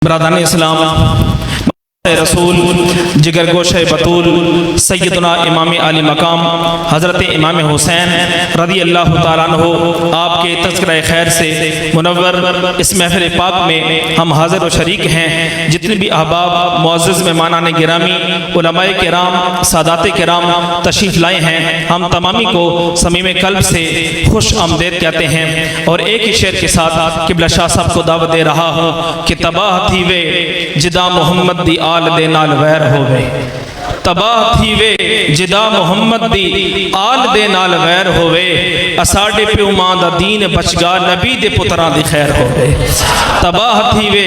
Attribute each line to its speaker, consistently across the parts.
Speaker 1: बरादरान इस्लाम, रसूल जिगर गोशे बतूल सैयदना इमाम आली मकाम हज़रत इमाम हुसैन रज़ी अल्लाह ताला अन्हु आपके तज़किरा खैर से मुनव्वर इस महफ़िल पाक में हम हाज़िर व शरीक हैं। जितने भी अहबाब मुअज़्ज़िज़ मेहमानान गिरामी उलमाए किराम सादात किराम तशरीफ़ लाए हैं, हम तमामी को समीम कल्ब से खुश आमदेद कहते हैं। और एक ही शेर के साथ क़िबला शाह साहब को दावत दे रहा हूँ कि तबाह थी वे जिदा मोहम्मद दी आल दे नाल वैर होवे, तबाह थी वे जिदा मोहम्मद दी आल दे नाल वैर होवे, असाडे प्यो मां दा दीन बचगा नबी दे पुत्रां दी खैर होवे। तबाह थी वे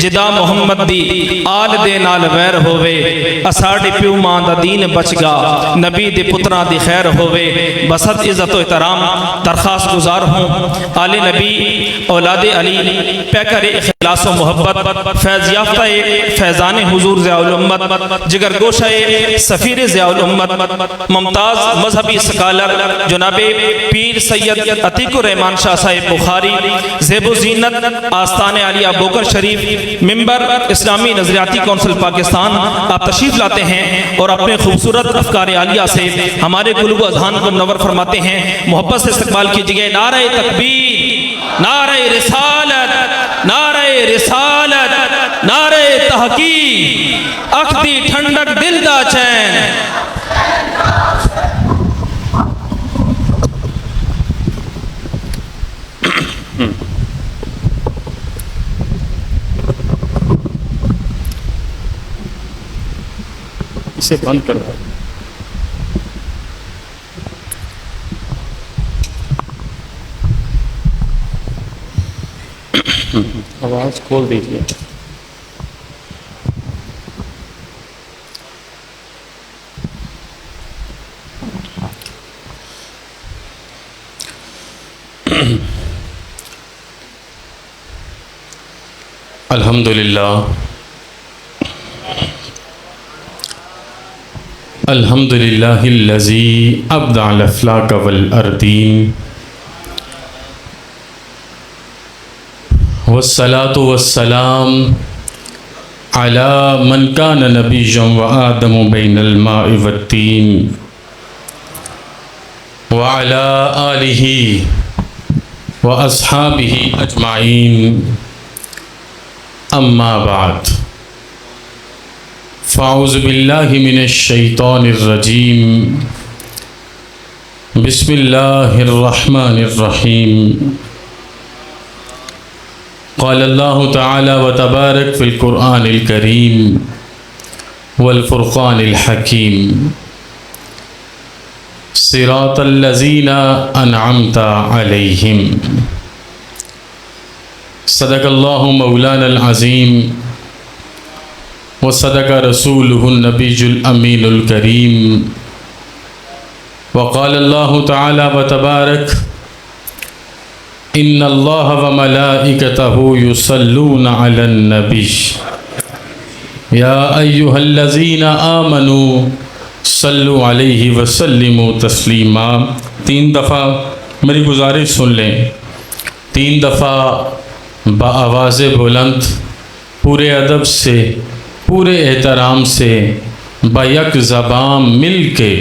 Speaker 1: जिदा मोहम्मद दी आल दे नाल वैर होवे, असाडे प्यो मां दा दीन बचगा नबी दे पुत्रां दी खैर होवे। बसत इज़्ज़त व एहतराम दरख्वास्त गुजार हूँ आले नबी औलाद अली पैकर इखलास व मोहब्बत फैज़ याफ्ता फैज़ान हुजूर ज़ियाउल उम्मत जिगर गोशा सफ़ीर ज़ियाउल उम्मत मुमताज़ मजहबी स्कॉलर जनाबे पीर सैयद अतीकुर रहमान शाह साहिब बुखारी ज़ेबो ज़ीनत आस्तान आलिया बोकर शरीफ मिंबर इस्लामी नज़रियाती कौंसिल पाकिस्तान आप तशरीफ़ लाते हैं और अपने खूबसूरत अफ़कार आलिया से हमारे कुल्ब अज़हान को मुनव्वर फरमाते हैं। मोहब्बत से इस्तक़बाल कीजिए। नारे तकबीर, नारे रिसालत, नारे रिसालत, नारे तहकीक, अख्दी ठंडक दिल दा चैन।
Speaker 2: इसे बंद कर दो। आवाज खोल दीजिए। अल्हम्दुलिल्लाह अल्हम्दुलिल्लाहिल्लज़ी अब्दअल अफ़लाक वल अर्दीन वस्सलातु वस्सलाम अला मन कान नबिय्यन व आदमु बैनल माइ वत्तीन व अला आलिहि व अस्हाबिहि अजमाइन अम्मा बाद फ़ाऊज़ु बिल्लाहि मिनश शैतानिर रजीम बिस्मिल्लाहिर रहमानिर रहीम। क़ाल अल्लाहु तआला व तबारक फ़िल क़ुरआनिल करीम वल फ़ुरक़ानिल हकीम सिरातल लज़ीना अनअमता अलैहिम। सदक़ल्लाहु मौलानल अज़ीम व सदक़ रसूलुहुन नबियुल अमीनुल करीम। व क़ाल अल्लाहु तआला व तबारक इन्नल्लाह व मलाइकतहु युसल्लूना अलन नबी या अय्युहल्लज़ीना आमनू सल्लु अलैहि व सल्लिमू तस्लीमा। 3 दफ़ा मेरी गुजारिश सुन लें, 3 दफ़ा बाआवाज़ बुलंद पूरे अदब से पूरे एहतराम से बैक ज़बान मिल के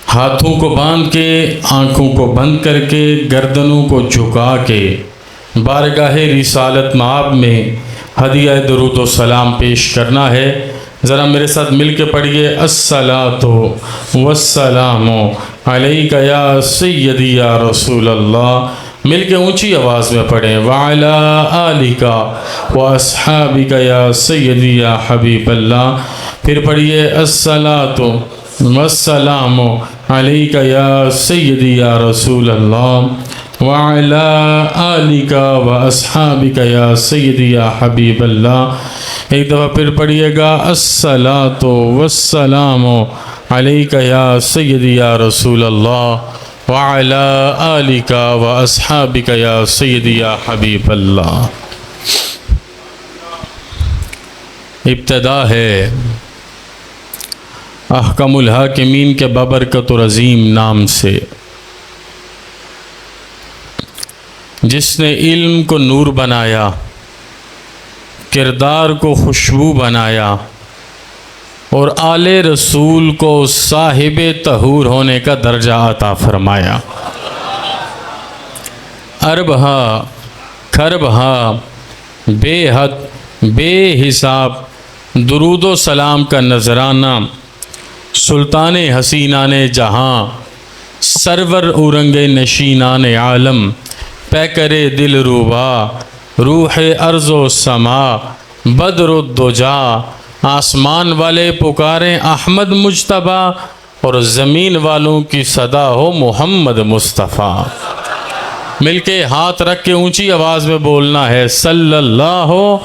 Speaker 2: हाथों को बांध के आँखों को बंद करके गर्दनों को झुका के बारगाह रिसालत माब में हदिया दुरूद व सलाम पेश करना है। ज़रा मेरे साथ मिल के पढ़िए। अस्सलातु वस्सलामु अलैका या सय्यदी या रसूल अल्लाह। मिल के ऊँची आवाज़ में पढ़ें। वअला आलिका व अस्हाबिका या सय्यदी या हबीब अल्लाह। फिर पढ़िए अस्सलातु वस्सलामु अलैका या सय्यदी या रसूल अल्लाह वअला आलिका व अस्हाबिका या सय्यदी या हबीब अल्लाह। एक दफ़ा फिर पढ़िएगा अस्सलातु वस्सलामु अलैका या सय्यदी या रसूल अल्लाह वअला आलिका व अस्हाबिका या सय्यदी या हबीब अल्लाह। इब्तिदा है अहकमुल हाकिमीन के बबरकत और अज़ीम नाम से, जिसने इल्म को नूर बनाया, किरदार को खुशबू बनाया और आले रसूल को साहिब तहूर होने का दर्जा अता फरमाया। अरबहा खरबहा बेहद बेहिसाब दुरूदो सलाम का नजराना सुल्तान हसीना ने जहाँ, सरवर उरंगे नशीना ने आलम, पैकरे दिल रूबा रूह अर्ज़ो समा, बदरुद्दुजा, आसमान वाले पुकारें अहमद मुज्तबा और ज़मीन वालों की सदा हो मोहम्मद मुस्तफ़ा। मिलके हाथ रख के ऊंची आवाज़ में बोलना है, सल्लल्लाहु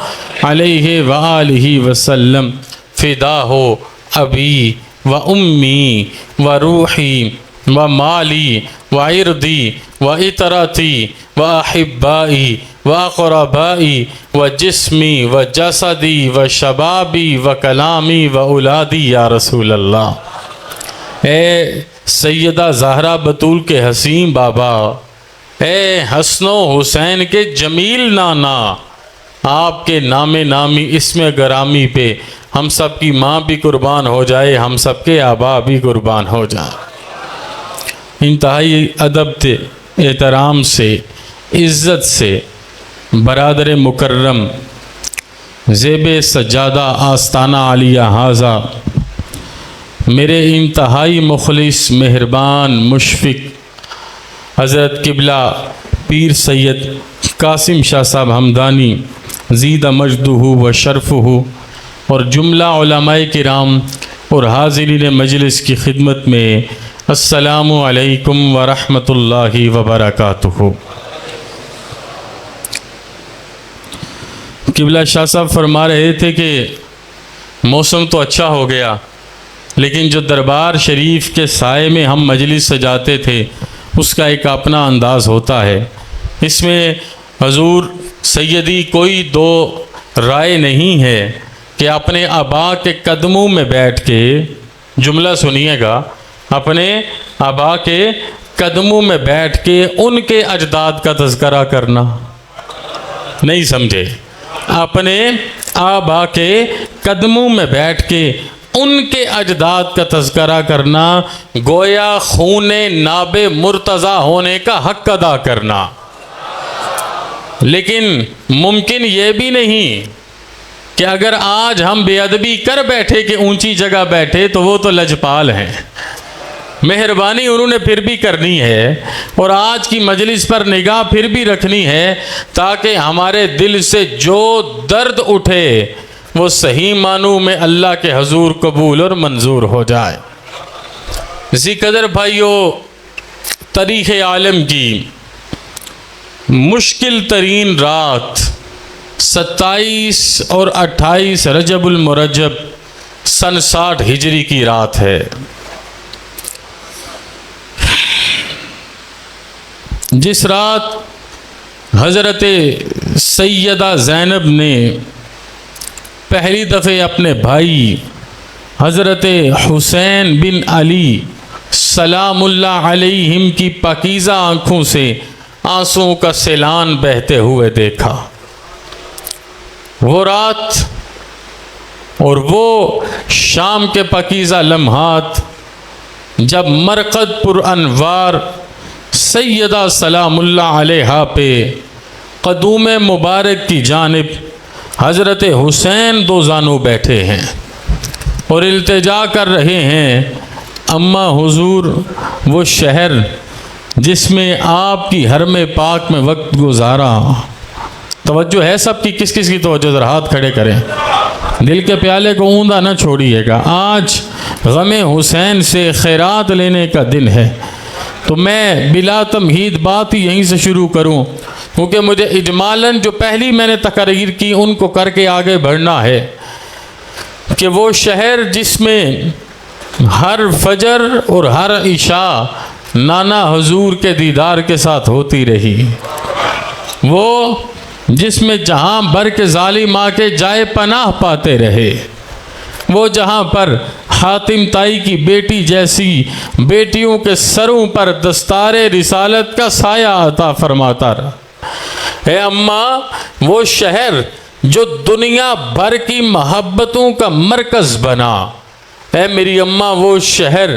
Speaker 2: अलैहि व आलिहि वसल्लम, फ़िदा हो अबी व उम्मी व रूही व माली व इर्दी व इतरती व अहिब्बाई व अक़रबाई व जिस्मी व जसदी व शबाबी व कलामी व औलादी या रसूल अल्लाह। ए सैयदा ज़हरा बतूल के हसीन बाबा, ए हसनो हुसैन के जमील नाना, आपके नामे नामी इसमें गरामी पे हम सब की माँ भी कुर्बान हो जाए, हम सब के आबा भी कुर्बान हो जाए। इंतहाई अदब से, एहतराम से, इज़्ज़त से बरादर मुकर्रम ज़ेब सज्जादा आस्ताना आलिया हाजा मेरे इंतहाई मुखलिस मेहरबान मुशफ़िक हज़रत किबला पीर सैयद कासिम शाह साहब हमदानी ज़ीदा मजदुहु व शरफ़ुहु और जुमला उलमाए किराम और हाज़िरीन मजलिस की खिदमत में अस्सलामु अलैकुम व रहमतुल्लाहि व बरकातुहु। किबला शाह साहब फरमा रहे थे कि मौसम तो अच्छा हो गया, लेकिन जो दरबार शरीफ के साए में हम मजलिस सजाते थे उसका एक अपना अंदाज़ होता है। इसमें हजूर सैयदी कोई दो राय नहीं है कि अपने आबा के कदमों में बैठ के, जुमला सुनिएगा, अपने आबा के कदमों में बैठ के उनके अजदाद का तज़किरा करना, नहीं समझे, अपने आबा के कदमों में बैठ के उनके अजदाद का तज़किरा करना गोया खूने नाबे मुर्तज़ा होने का हक़ अदा करना। लेकिन मुमकिन ये भी नहीं कि अगर आज हम बेअदबी कर बैठे कि ऊंची जगह बैठे तो वो तो लजपाल हैं, मेहरबानी उन्होंने फिर भी करनी है और आज की मजलिस पर निगाह फिर भी रखनी है ताकि हमारे दिल से जो दर्द उठे वो सही मानू में अल्लाह के हजूर कबूल और मंजूर हो जाए। इसी कदर भाइयों, तारीख़ आलम की मुश्किल तरीन रात 27 और 28 रजबुल मुरज्जब सन 60 हिजरी की रात है। जिस रात हज़रत सैयदा ज़ैनब ने पहली दफ़े अपने भाई हज़रत हुसैन बिन अली सलामुल्लाह अलैहिम की पाकीज़ा आँखों से आंसुओं का सैलान बहते हुए देखा, वो रात और वो शाम के पाकीज़ा लम्हात जब मरकद पुर अनवार सैयदा सलामुल्लाह अलैहा पे कदूम मुबारक की जानिब हज़रत हुसैन दो जानू बैठे हैं और इल्तिजा कर रहे हैं, अम्मा हुजूर वो शहर जिसमें आपकी हरम पाक में वक्त गुजारा। तवज्जो है सबकी, किस किस की तवज्जो, ज़रा हाथ खड़े करें, दिल के प्याले को ऊंधा ना छोड़िएगा। आज गमे हुसैन से खैरात लेने का दिन है, तो मैं बिला तमहीद बात ही यहीं से शुरू करूं क्योंकि मुझे इजमालन जो पहली मैंने तकरीर की उनको करके आगे बढ़ना है कि वो शहर जिसमें हर फजर और हर इशा नाना हुजूर के दीदार के साथ होती रही, वो जिसमें जहाँ बर के ज़ालिम आके जाए पनाह पाते रहे, वो जहाँ पर हातिम ताई की बेटी जैसी बेटियों के सरों पर दस्तारे रिसालत का साया अता फरमाता रहा है। अम्मा वो शहर जो दुनिया भर की मोहब्बतों का मरकज़ बना। है मेरी अम्मा वो शहर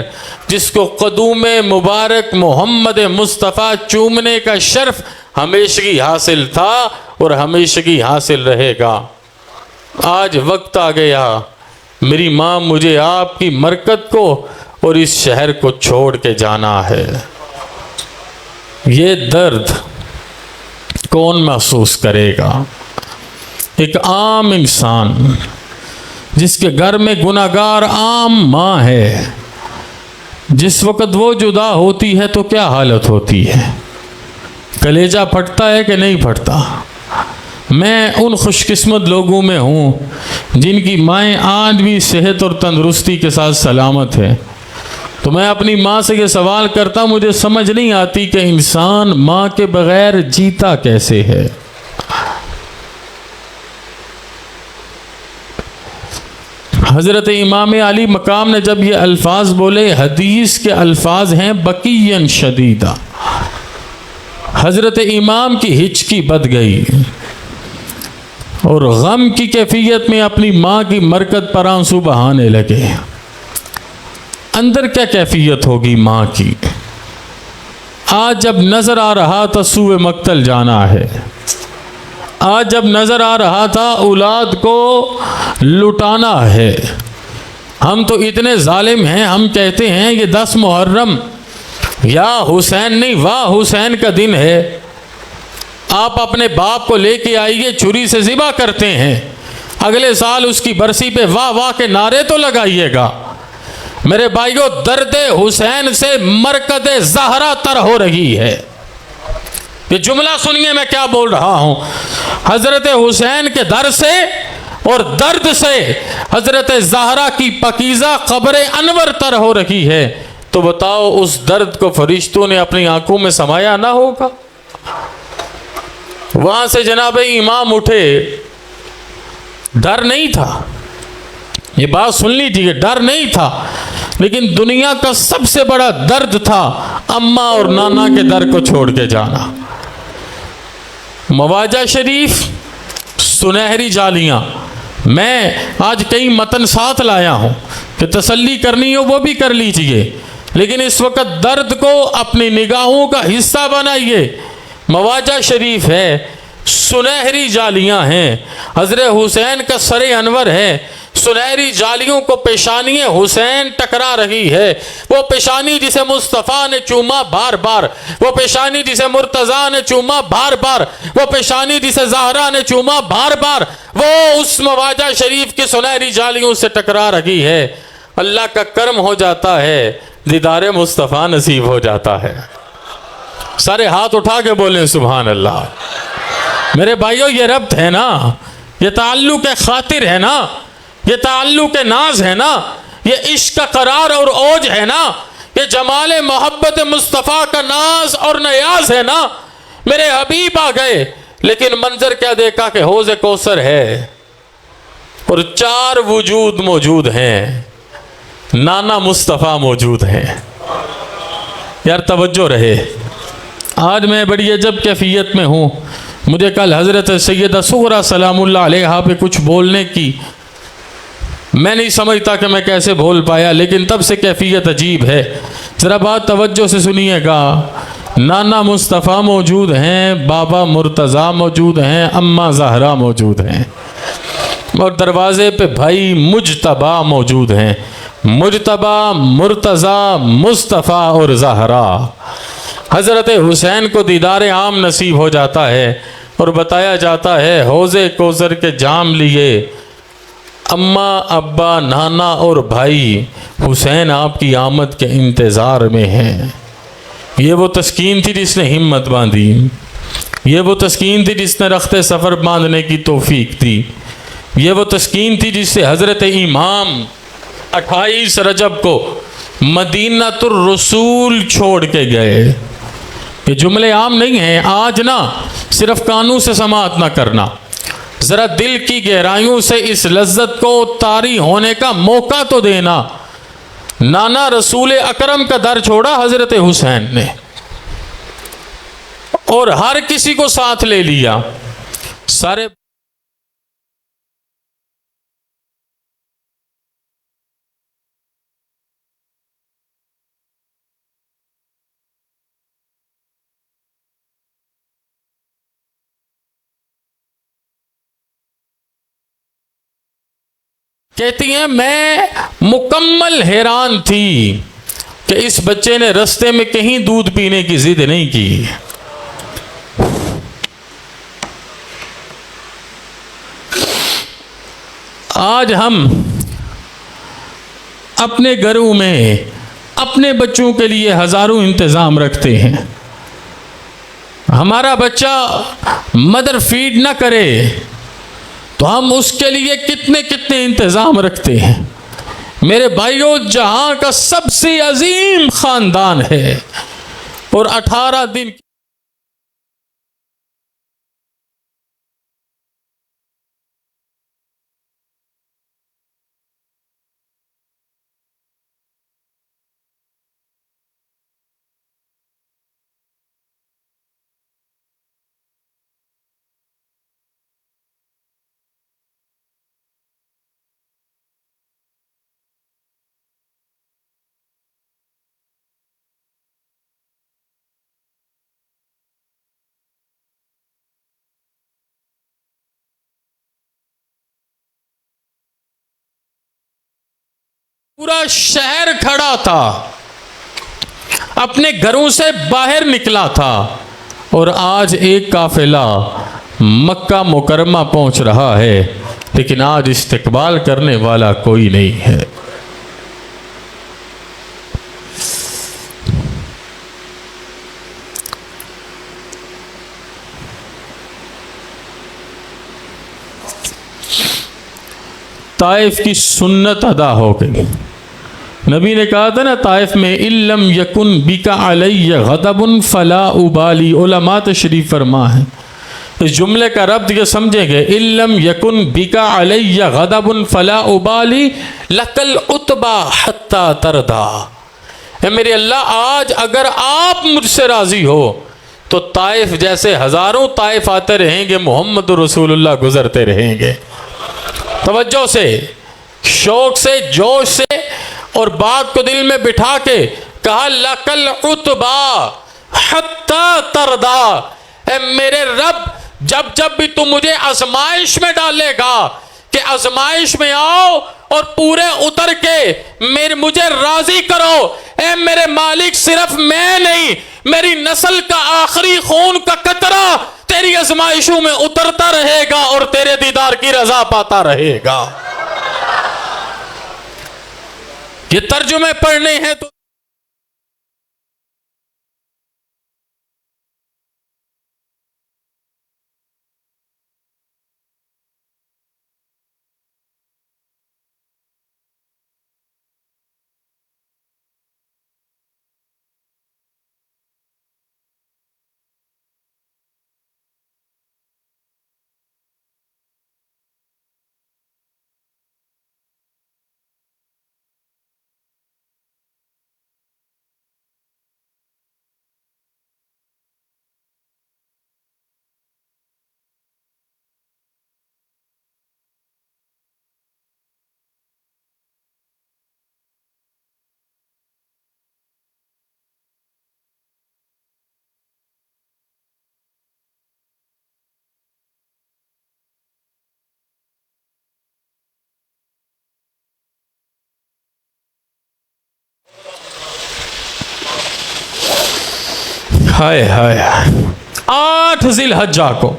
Speaker 2: जिसको क़दूम मुबारक मोहम्मद मुस्तफ़ा चूमने का शर्फ हमेशगी हासिल था और हमेशगी हासिल रहेगा। आज वक्त आ गया मेरी माँ, मुझे आपकी मरकत को और इस शहर को छोड़ के जाना है। ये दर्द कौन महसूस करेगा? एक आम इंसान जिसके घर में गुनाहगार आम माँ है, जिस वक़्त वो जुदा होती है तो क्या हालत होती है? कलेजा फटता है कि नहीं फटता? मैं उन खुशकिस्मत लोगों में हूँ जिनकी माएँ आज भी सेहत और तंदुरुस्ती के साथ सलामत है। तो मैं अपनी माँ से ये सवाल करता, मुझे समझ नहीं आती कि इंसान माँ के बग़ैर जीता कैसे है। हज़रत इमाम अली मकाम ने जब ये अल्फाज बोले, हदीस के अल्फाज हैं बकीयन शदीदा, हज़रत इमाम की हिचकी बद गई और गम की कैफियत में अपनी माँ की मरकत पर आंसू बहाने लगे। अंदर क्या कैफियत होगी माँ की? आज जब नज़र आ रहा था सूए मक्तल जाना है, आज जब नज़र आ रहा था औलाद को लुटाना है, हम तो इतने जालिम हैं, हम कहते हैं ये 10 मुहर्रम या हुसैन नहीं वाह हुसैन का दिन है, आप अपने बाप को लेके आइए, छुरी से ज़िबा करते हैं, अगले साल उसकी बरसी पे वाह वाह के नारे तो लगाइएगा। मेरे भाइयों, दर्द हुसैन से मरकद ज़हरा तर हो रही है। ये जुमला सुनिए मैं क्या बोल रहा हूँ। हज़रत हुसैन के दर से और दर्द से हज़रत ज़हरा की पकीज़ा क़ब्र अनवर तर हो रही है। तो बताओ उस दर्द को फरिश्तों ने अपनी आंखों में समाया ना होगा? वहाँ से जनाब इमाम उठे, डर नहीं था, ये बात सुन लीजिए, डर नहीं था, लेकिन दुनिया का सबसे बड़ा दर्द था अम्मा और नाना के दर को छोड़ के जाना। मवाजा शरीफ, सुनहरी जालियाँ, मैं आज कई मतन साथ लाया हूँ कि तसल्ली करनी हो वो भी कर लीजिए, लेकिन इस वक्त दर्द को अपनी निगाहों का हिस्सा बनाइए। मवाजा शरीफ है, सुनहरी जालियाँ हैं, हज़रत हुसैन का सरे अनवर है, सुनहरी जालियों को पेशानी हुसैन टकरा रही है। वो पेशानी जिसे मुस्तफ़ा ने चूमा बार बार, वो पेशानी जिसे मुर्तज़ा ने चूमा बार बार, वो पेशानी जिसे ज़हरा ने चूमा बार बार, वो उस मवाजा शरीफ की सुनहरी जालियों से टकरा रही है। अल्लाह का करम हो जाता है, दीदार मुस्तफ़ा नसीब हो जाता है। सारे हाथ उठा के बोलें सुभान अल्लाह। मेरे भाइयों, ये रब्त है ना, ये ताल्लुक़ खातिर है ना, ये ताल्लुक़ नाज है ना, ये इश्क का करार और ओज है ना, ये जमाल मोहब्बत मुस्तफ़ा का नाज और नयाज है ना। मेरे हबीब आ गए, लेकिन मंजर क्या देखा कि हौज़ कौसर है और 4 वजूद मौजूद हैं, नाना मुस्तफ़ा मौजूद हैं। यार तवज्जो रहे, आज मैं बड़ी अजब कैफियत में हूँ। मुझे कल हज़रत सैयदा सुगरा सलामुल्लाह अलैहा पे कुछ बोलने की, मैं नहीं समझता कि मैं कैसे बोल पाया, लेकिन तब से कैफियत अजीब है। ज़रा बात तवज्जो से सुनिएगा। नाना मुस्तफ़ा मौजूद हैं, बाबा मुर्तज़ा मौजूद हैं, अम्मा ज़हरा मौजूद हैं, और दरवाज़े पे भाई मुजतबा मौजूद हैं। मुजतबा, मुर्तज़ा, मुस्तफ़ा और ज़हरा। हज़रत हुसैन को दीदार आम नसीब हो जाता है और बताया जाता है हौज़े कौसर के जाम लिए अम्मा, अब्बा, नाना और भाई हुसैन आपकी आमद के इंतज़ार में हैं। ये वो तस्कीन थी जिसने हिम्मत बांधी, ये वो तस्कीन थी जिसने रख्ते सफ़र बांधने की तौफीक दी, ये वो तस्कीन थी जिससे हज़रत इमाम 28 रजब को मदीनातुर रसूल छोड़ के गए। ये जुमले आम नहीं हैं। आज ना सिर्फ कानों से समाअत ना करना, ज़रा दिल की गहराइयों से इस लज्जत को तारी होने का मौका तो देना। नाना रसूल अकरम का दर छोड़ा हज़रत हुसैन ने और हर किसी को साथ ले लिया। सारे कहती हैं मैं मुकम्मल हैरान थी कि इस बच्चे ने रास्ते में कहीं दूध पीने की जिद नहीं की। आज हम अपने घरों में अपने बच्चों के लिए हजारों इंतज़ाम रखते हैं। हमारा बच्चा मदर फीड ना करे तो हम उसके लिए कितने कितने इंतज़ाम रखते हैं। मेरे भाइयों, जहां का सबसे अजीम खानदान है और 18 दिन पूरा शहर खड़ा था, अपने घरों से बाहर निकला था, और आज एक काफिला मक्का मुकरमा पहुंच रहा है, लेकिन आज इस्तकबाल करने वाला कोई नहीं है। ताइफ की सुन्नत अदा हो गई। नबी ने कहा था ना ताइफ में, इल्लम यकुन बिका अलैय गदबुन फला उबाली। उलमा तशरीफ फरमा है, इस जुमले का रब्त ये समझेंगे, इल्लम यकुन बिका अलैय गदबुन फला उबाली लकल उतबा हत्ता तरदा। ए मेरे अल्लाह, आज अगर आप मुझसे राजी हो तो ताइफ जैसे हजारों ताइफ आते रहेंगे, मोहम्मद रसूलुल्लाह गुजरते रहेंगे। तवज्जो से, शौक से, जोश से और बात को दिल में बिठा के कहा, लकल उतबा हत्ता तरदा। ए मेरे रब, जब जब भी तू मुझे आजमाइश में डालेगा कि आजमाइश में आओ और पूरे उतर के मुझे राजी करो। ए मेरे मालिक, सिर्फ मैं नहीं, मेरी नस्ल का आखिरी खून का कतरा तेरी आजमाइशों में उतरता रहेगा और तेरे दीदार की रजा पाता रहेगा। ये तर्जुमे पढ़ने हैं तो हाय हाय। 8 जिलहज्जा को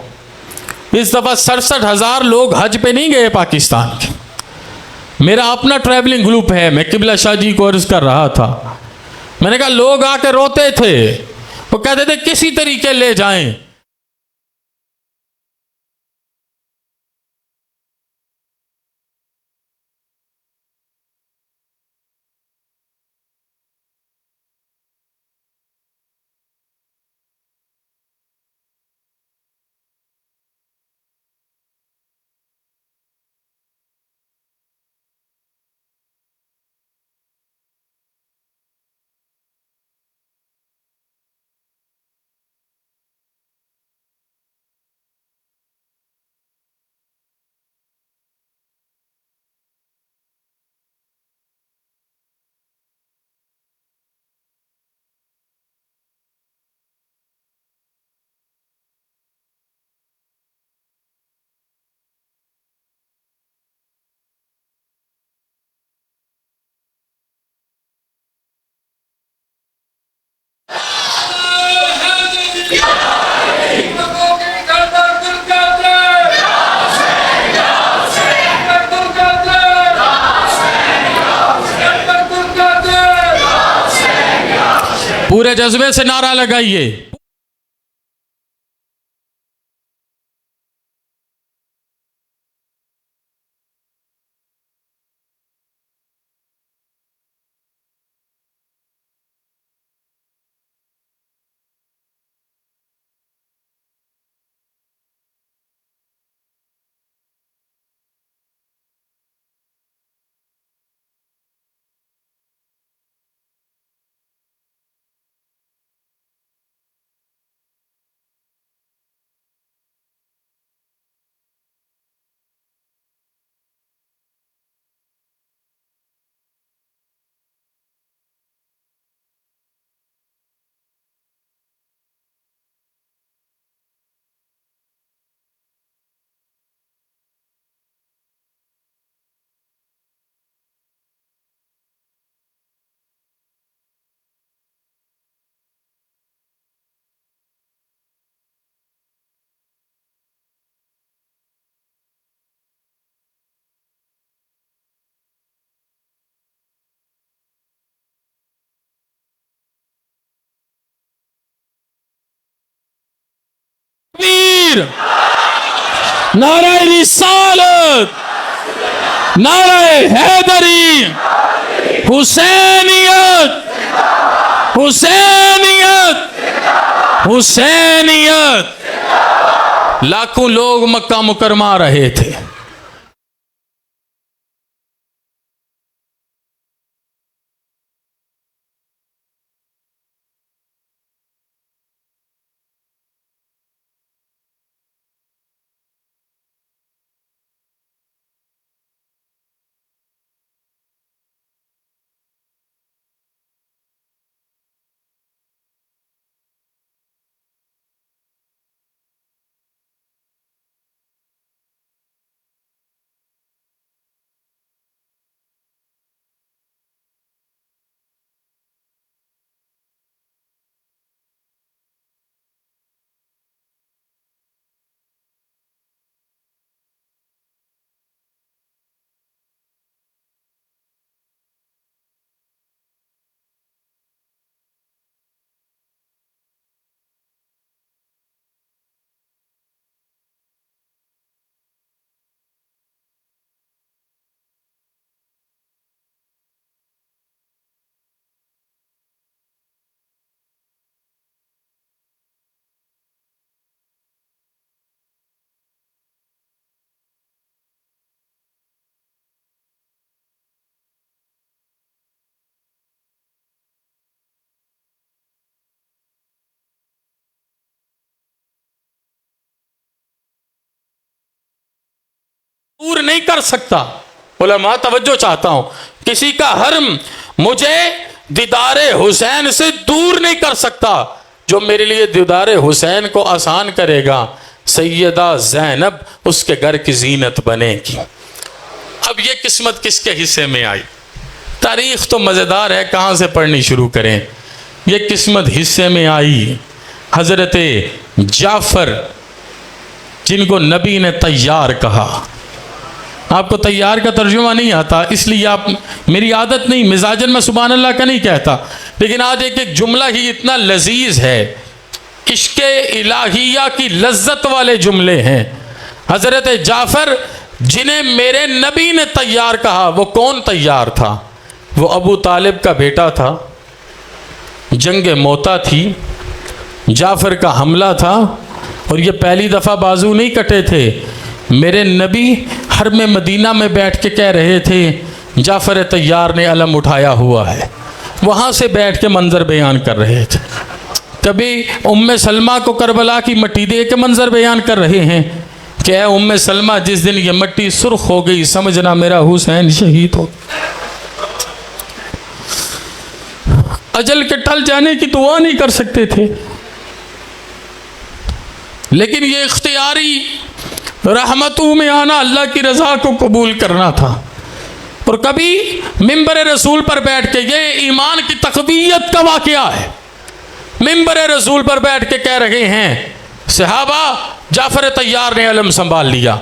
Speaker 2: इस दफा 67,000 लोग हज पे नहीं गए पाकिस्तान के। मेरा अपना ट्रैवलिंग ग्रुप है, मैं किबला शाह जी को अर्ज कर रहा था। मैंने कहा, लोग आके रोते थे, वो कहते थे किसी तरीके ले जाएं। पूरे जज्बे से नारा लगाइए। नारा रिसालत, नारा हैदरी, हुसैनियत, हुसैनियत, हुसैनियत। लाखों लोग मक्का मुकरमा रहे थे। दूर नहीं कर सकता। उलमा तवज्जो चाहता हूं, किसी का हर्म मुझे दीदारे हुसैन से दूर नहीं कर सकता। जो मेरे लिए दीदारे हुसैन को आसान करेगा, सैयदा ज़ैनब उसके घर की जीनत बनेगी। अब ये किस्मत किसके हिस्से में आई? तारीख तो मज़ेदार है, कहाँ से पढ़नी शुरू करें। ये किस्मत हिस्से में आई हज़रत जाफ़र, जिनको नबी ने तैयार कहा। आपको तैयार का तर्जुमा नहीं आता, इसलिए आप, मेरी आदत नहीं, मिजाजन में सुभान अल्लाह का नहीं कहता, लेकिन आज एक एक जुमला ही इतना लजीज है, इश्क़े इलाहिया की लज्जत वाले जुमले हैं। हज़रत जाफ़र जिन्हें मेरे नबी ने तैयार कहा, वो कौन तैयार था? वो अबू तालिब का बेटा था। जंग मोता थी, जाफ़र का हमला था, और ये पहली दफ़ा बाजू नहीं कटे थे। मेरे नबी हर में मदीना में बैठ के कह रहे थे जाफ़र तैयार ने अलम उठाया हुआ है, वहाँ से बैठ के मंज़र बयान कर रहे थे। कभी उम्मे सलमा को करबला की मट्टी दे के मंज़र बयान कर रहे हैं कि ऐ उम्मे सलमा, जिस दिन ये मट्टी सुर्ख हो गई समझना मेरा हुसैन शहीद हो। अजल के टल जाने की दुआ नहीं कर सकते थे, लेकिन ये इख्तियारी रहमतों में आना, अल्लाह की रज़ा को कबूल करना था। और कभी मिंबर रसूल पर बैठ के, ये ईमान की तक़वियत का वाक़या है, मिंबर रसूल पर बैठ के कह रहे हैं सहाबा जाफ़र तैयार ने अलम संभाल लिया,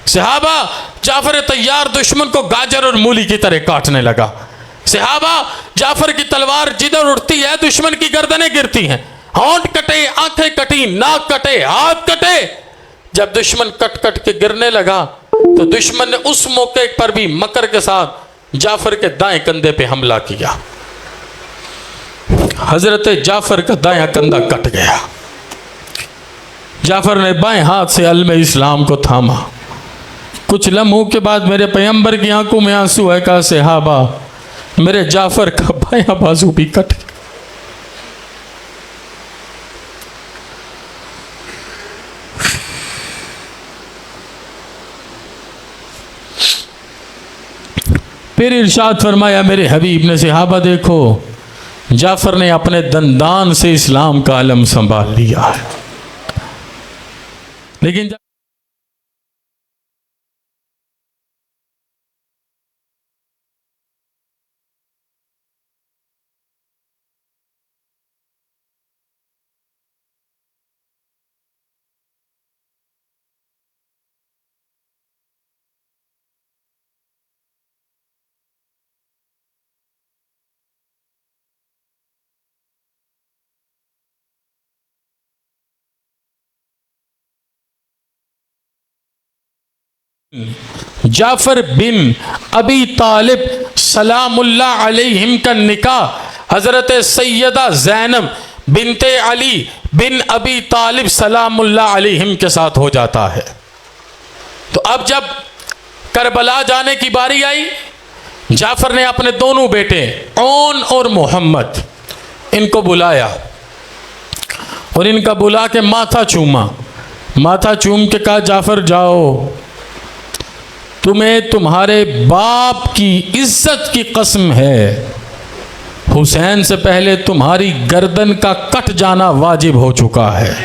Speaker 2: सहाबा जाफ़र तैयार दुश्मन को गाजर और मूली की तरह काटने लगा, सहाबा, जाफर की तलवार जिधर उठती है दुश्मन की गर्दनें गिरती हैं, होंठ कटे, आंखें कटी, नाक कटे, हाथ कटे। जब दुश्मन कट कट के गिरने लगा तो दुश्मन ने उस मौके पर भी मकर के साथ जाफर के दाएं कंधे पे हमला किया। हजरत जाफर का दायां कंधा कट गया। जाफर ने बाएं हाथ से अलम इस्लाम को थामा। कुछ लम्हों के बाद मेरे पैगंबर की आंखों में आंसू है। कहा, सहाबा, मेरे जाफर का बायां बाजू भी कट गया। फिर इरशाद फरमाया मेरे हबीब ने, सहाबा देखो, जाफर ने अपने दंदान से इस्लाम का आलम संभाल लिया है। लेकिन जाफर बिन अबी तालिब सलामुल्लाह अलैहिम का निकाह हजरत सैयदा ज़ैनब बिनते अली बिन अबी तालिब सलामुल्लाह अलैहिम के साथ हो जाता है। तो अब जब करबला जाने की बारी आई, जाफर ने अपने दोनों बेटे ओन और मोहम्मद इनको बुलाया और इनका बुला के माथा चूमा। माथा चूम के कहा, जाफर जाओ, तुम्हें तुम्हारे बाप की इज्जत की कसम है, हुसैन से पहले तुम्हारी गर्दन का कट जाना वाजिब हो चुका है।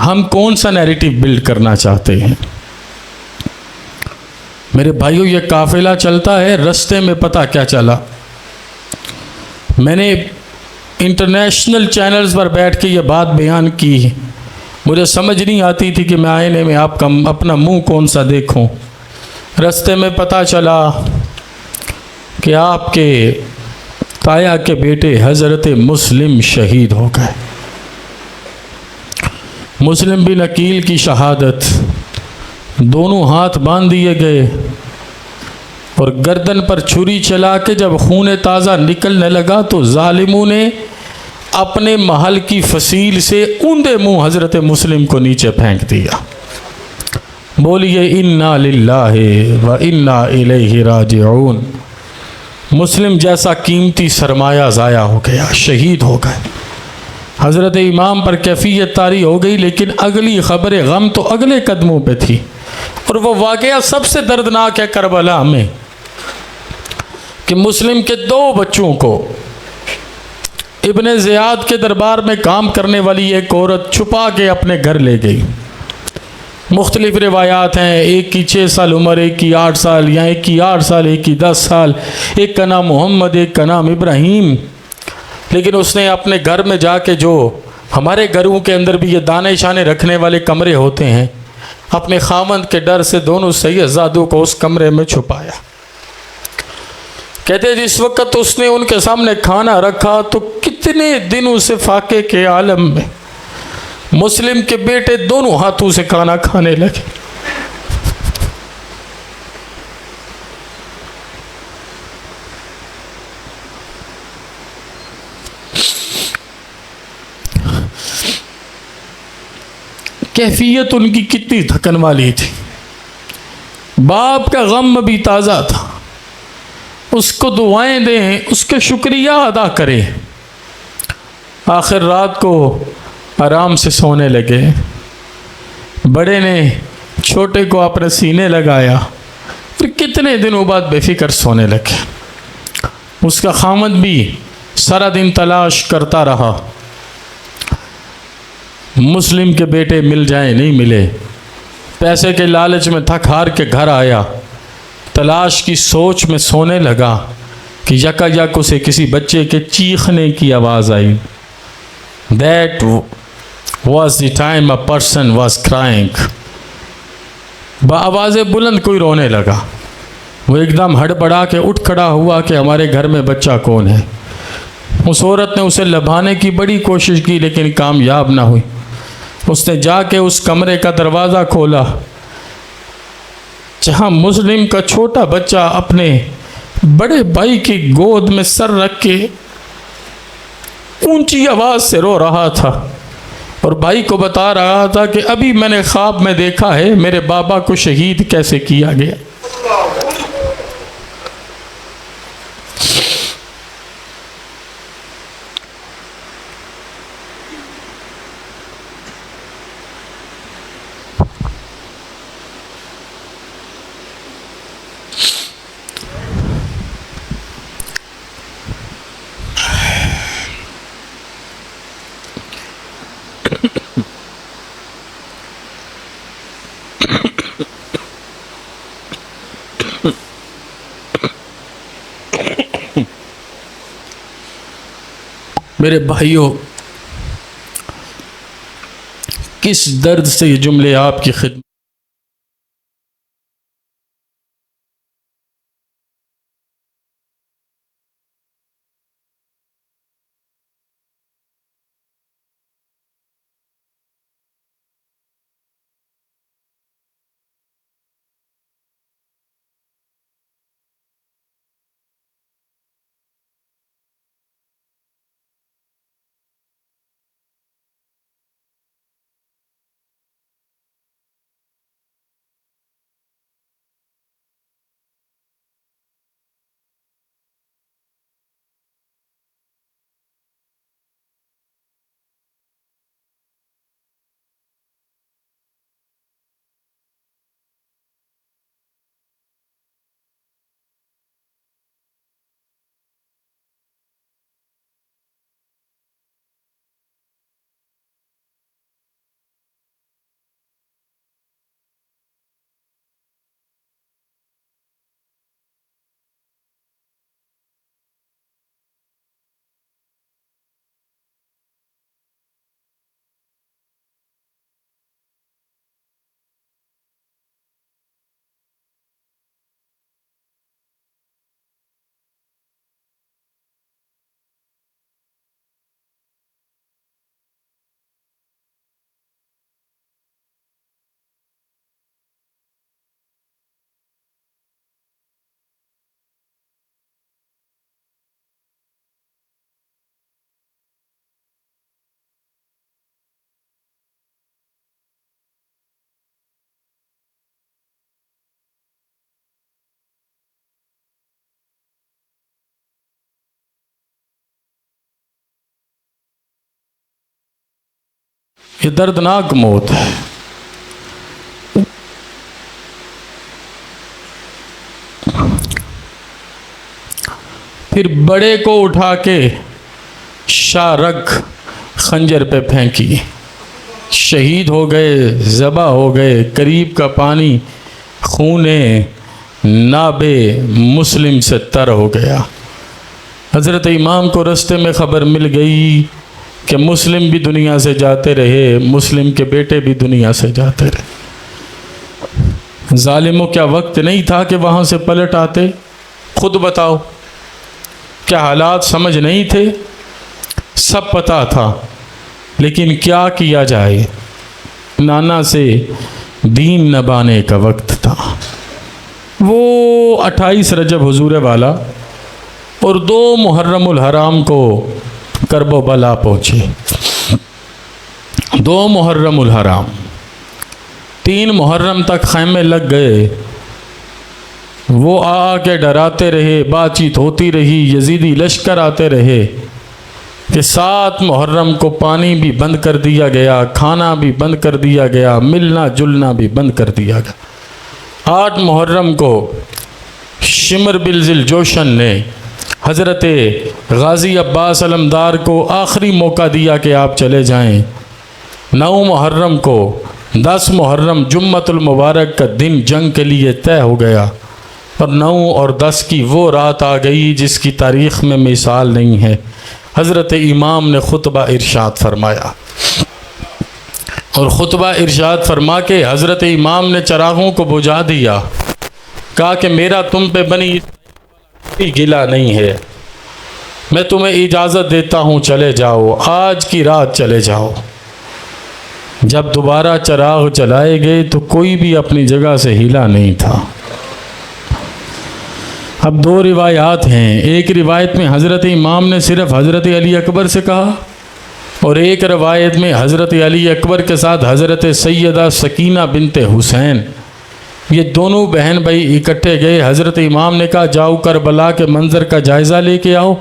Speaker 2: हम कौन सा नैरेटिव बिल्ड करना चाहते हैं? मेरे भाइयों, ये काफिला चलता है, रास्ते में पता क्या चला, मैंने इंटरनेशनल चैनल्स पर बैठ के ये बात बयान की। मुझे समझ नहीं आती थी कि मैं आईने में आपका अपना मुंह कौन सा देखूं। रास्ते में पता चला कि आपके ताया के बेटे हज़रत मुस्लिम शहीद हो गए। मुस्लिम बिन अकील की शहादत, दोनों हाथ बांध दिए गए और गर्दन पर छुरी चला के जब खून ताज़ा निकलने लगा तो जालिमों ने अपने महल की फसील से ऊंधे मुंह हज़रत मुस्लिम को नीचे फेंक दिया। बोलिए इन्ना लिल्लाहि व इन्ना इलैहि राजिऊन। मुस्लिम जैसा कीमती सरमाया ज़ाया हो गया, शहीद हो गए। हज़रत इमाम पर कैफियत तारी हो गई, लेकिन अगली ख़बर गम तो अगले कदमों पे थी। और वो वाक़या सबसे दर्दनाक है करबला में कि मुस्लिम के 2 बच्चों को इब्ने ज़ियाद के दरबार में काम करने वाली एक औरत छुपा के अपने घर ले गई। मुख्तलिफ रिवायात हैं, एक की 6 साल उम्र, एक की 8 साल, या एक की 8 साल, एक की 10 साल, एक का नाम मोहम्मद, एक का नाम इब्राहिम। लेकिन उसने अपने घर में जाके, जो हमारे घरों के अंदर भी ये दाने शाने रखने वाले कमरे होते हैं, अपने खामंद के डर से दोनों सैयदजादों को उस कमरे में छुपाया। कहते जिस वक़्त उसने उनके सामने खाना रखा तो कितने दिनों से फाके के आलम में मुस्लिम के बेटे दोनों हाथों से खाना खाने लगे। कैफियत उनकी कितनी थकन वाली थी। बाप का गम भी ताज़ा था, उसको दुआएं दें, उसके शुक्रिया अदा करें। आखिर रात को आराम से सोने लगे। बड़े ने छोटे को अपने सीने लगाया, फिर कितने दिनों बाद बेफिक्र सोने लगे। उसका खामद भी सारा दिन तलाश करता रहा, मुस्लिम के बेटे मिल जाए, नहीं मिले। पैसे के लालच में थक हार के घर आया, तलाश की सोच में सोने लगा कि यकायक उसे किसी बच्चे के चीखने की आवाज़ आई। That was the time a person was crying. आवाज़ बुलंद कोई रोने लगा। वो एकदम हड़बड़ा के उठ खड़ा हुआ कि हमारे घर में बच्चा कौन है। उस औरत ने उसे लभाने की बड़ी कोशिश की लेकिन कामयाब ना हुई। उसने जाके उस कमरे का दरवाज़ा खोला जहाँ मुस्लिम का छोटा बच्चा अपने बड़े भाई की गोद में सर रख के ऊंची आवाज़ से रो रहा था और भाई को बता रहा था कि अभी मैंने ख्वाब में देखा है मेरे बाबा को शहीद कैसे किया गया। मेरे भाइयों, किस दर्द से ये जुमले आपकी खिदमत। ये दर्दनाक मौत है। फिर बड़े को उठा के शारक खंजर पे फेंकी, शहीद हो गए, ज़बा हो गए। करीब का पानी खूने नाबे मुस्लिम से तर हो गया। हज़रत इमाम को रास्ते में ख़बर मिल गई कि मुस्लिम भी दुनिया से जाते रहे, मुस्लिम के बेटे भी दुनिया से जाते रहे। जालिमों क्या वक्त नहीं था कि वहाँ से पलट आते? खुद बताओ, क्या हालात समझ नहीं थे? सब पता था, लेकिन क्या किया जाए। नाना से दीन नबाने का वक्त था। वो 28 रजब हुजूर वाला और 2 मुहर्रमुल हराम को करबो बला पहुँचे। 2 मुहर्रमुल हराम, 3 मुहर्रम तक खैमे लग गए। वो आके डराते रहे, बातचीत होती रही, यजीदी लश्कर आते रहे कि 7 मुहर्रम को पानी भी बंद कर दिया गया, खाना भी बंद कर दिया गया, मिलना जुलना भी बंद कर दिया गया। 8 मुहर्रम को शिमर बिल जोशन ने हज़रत गाज़ी अब्बास अलमदार को आखिरी मौका दिया कि आप चले जाएं। 9 मुहर्रम को 10 मुहर्रम जुम्मतुल मुबारक का दिन जंग के लिए तय हो गया और 9 और 10 की वो रात आ गई जिसकी तारीख़ में मिसाल नहीं है। हज़रत इमाम ने खुतबा इरशाद फरमाया, और ख़ुतबा इरशाद फरमा के हज़रत इमाम ने चरागों को बुझा दिया। कहा कि मेरा तुम पे बनी कोई गिला नहीं है, मैं तुम्हें इजाज़त देता हूँ, चले जाओ, आज की रात चले जाओ। जब दोबारा चराग जलाए गए तो कोई भी अपनी जगह से हिला नहीं था। अब दो रिवायात हैं। एक रिवायत में हज़रत इमाम ने सिर्फ हज़रत अली अकबर से कहा, और एक रवायत में हज़रत अली अकबर के साथ हज़रत सैयदा सकीना बिनते हुसैन, ये दोनों बहन भाई इकट्ठे गए। हज़रत इमाम ने कहा जाओ करबला के मंज़र का जायज़ा लेके आओ,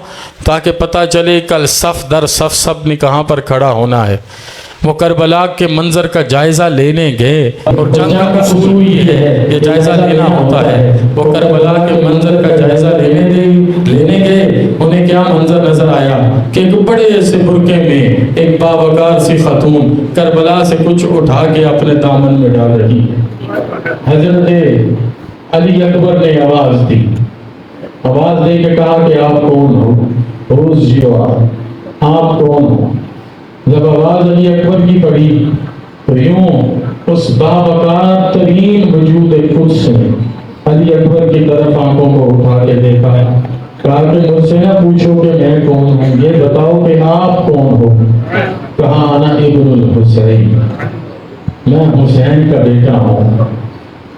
Speaker 2: ताकि पता चले कल सफ़ दर सफ़ सब ने कहाँ पर खड़ा होना है। वो करबला के मंज़र का जायज़ा लेने गए, और जंग का उसूल ये है, ये जायज़ा लेना होता है। वो करबला के मंज़र का जायज़ा लेने गए। उन्हें क्या मंज़र नज़र आया कि एक बड़े से बुरके में एक बावकार सी खतून करबला से कुछ उठा के अपने दामन में डाल रही है। हज़रत अली अकबर ने आवाज़ दी, आवाज़ दे के कहा कि आप कौन हो, रोज़ जियो आप कौन हो। जब आवाज़ अली अकबर की पड़ी तो यूं उस बावकार तरीन वजूद कुद्स ने अली अकबर की तरफ आंखों को उठा के देखा, कहा कि मुझसे ना पूछो कि मैं कौन हूँ, ये बताओ कि आप कौन हो। कहा अना इब्नुल हुसैन, मैं हुसैन का बेटा हूँ,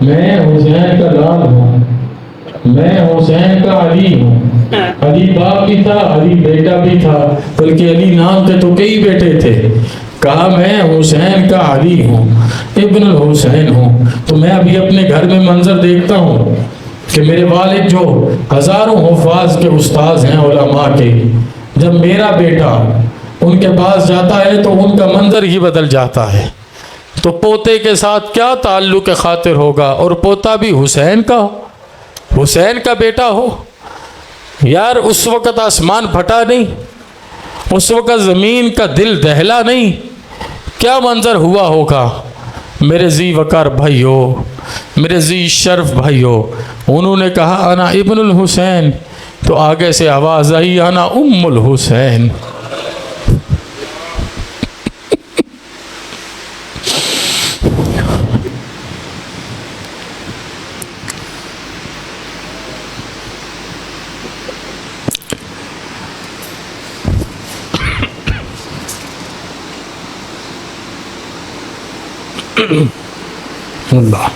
Speaker 2: मैं हुसैन का लाल हूँ, मैं हुसैन का अली हूँ। अली बाप भी था, अली बेटा भी था, बल्कि अली नाम के तो कई बेटे थे। कहा मैं हुसैन का अली हूँ, इब्न हुसैन हूँ। तो मैं अभी अपने घर में मंजर देखता हूँ कि मेरे वालिद जो हज़ारों हुफ़ाज़ के उस्ताद हैं उलमा के, जब मेरा बेटा उनके पास जाता है तो उनका मंजर ही बदल जाता है। तो पोते के साथ क्या ताल्लुक़ खातिर होगा, और पोता भी हुसैन का बेटा हो। यार उस वक़्त आसमान फटा नहीं, उस वक़्त ज़मीन का दिल दहला नहीं, क्या मंजर हुआ होगा। मेरे जी वकार भाइयों, मेरे जी शर्फ भाइयों, उन्होंने कहा अना इब्नुल हुसैन, तो आगे से आवाज़ आई अना उम्मुल हुसैन। अल्लाह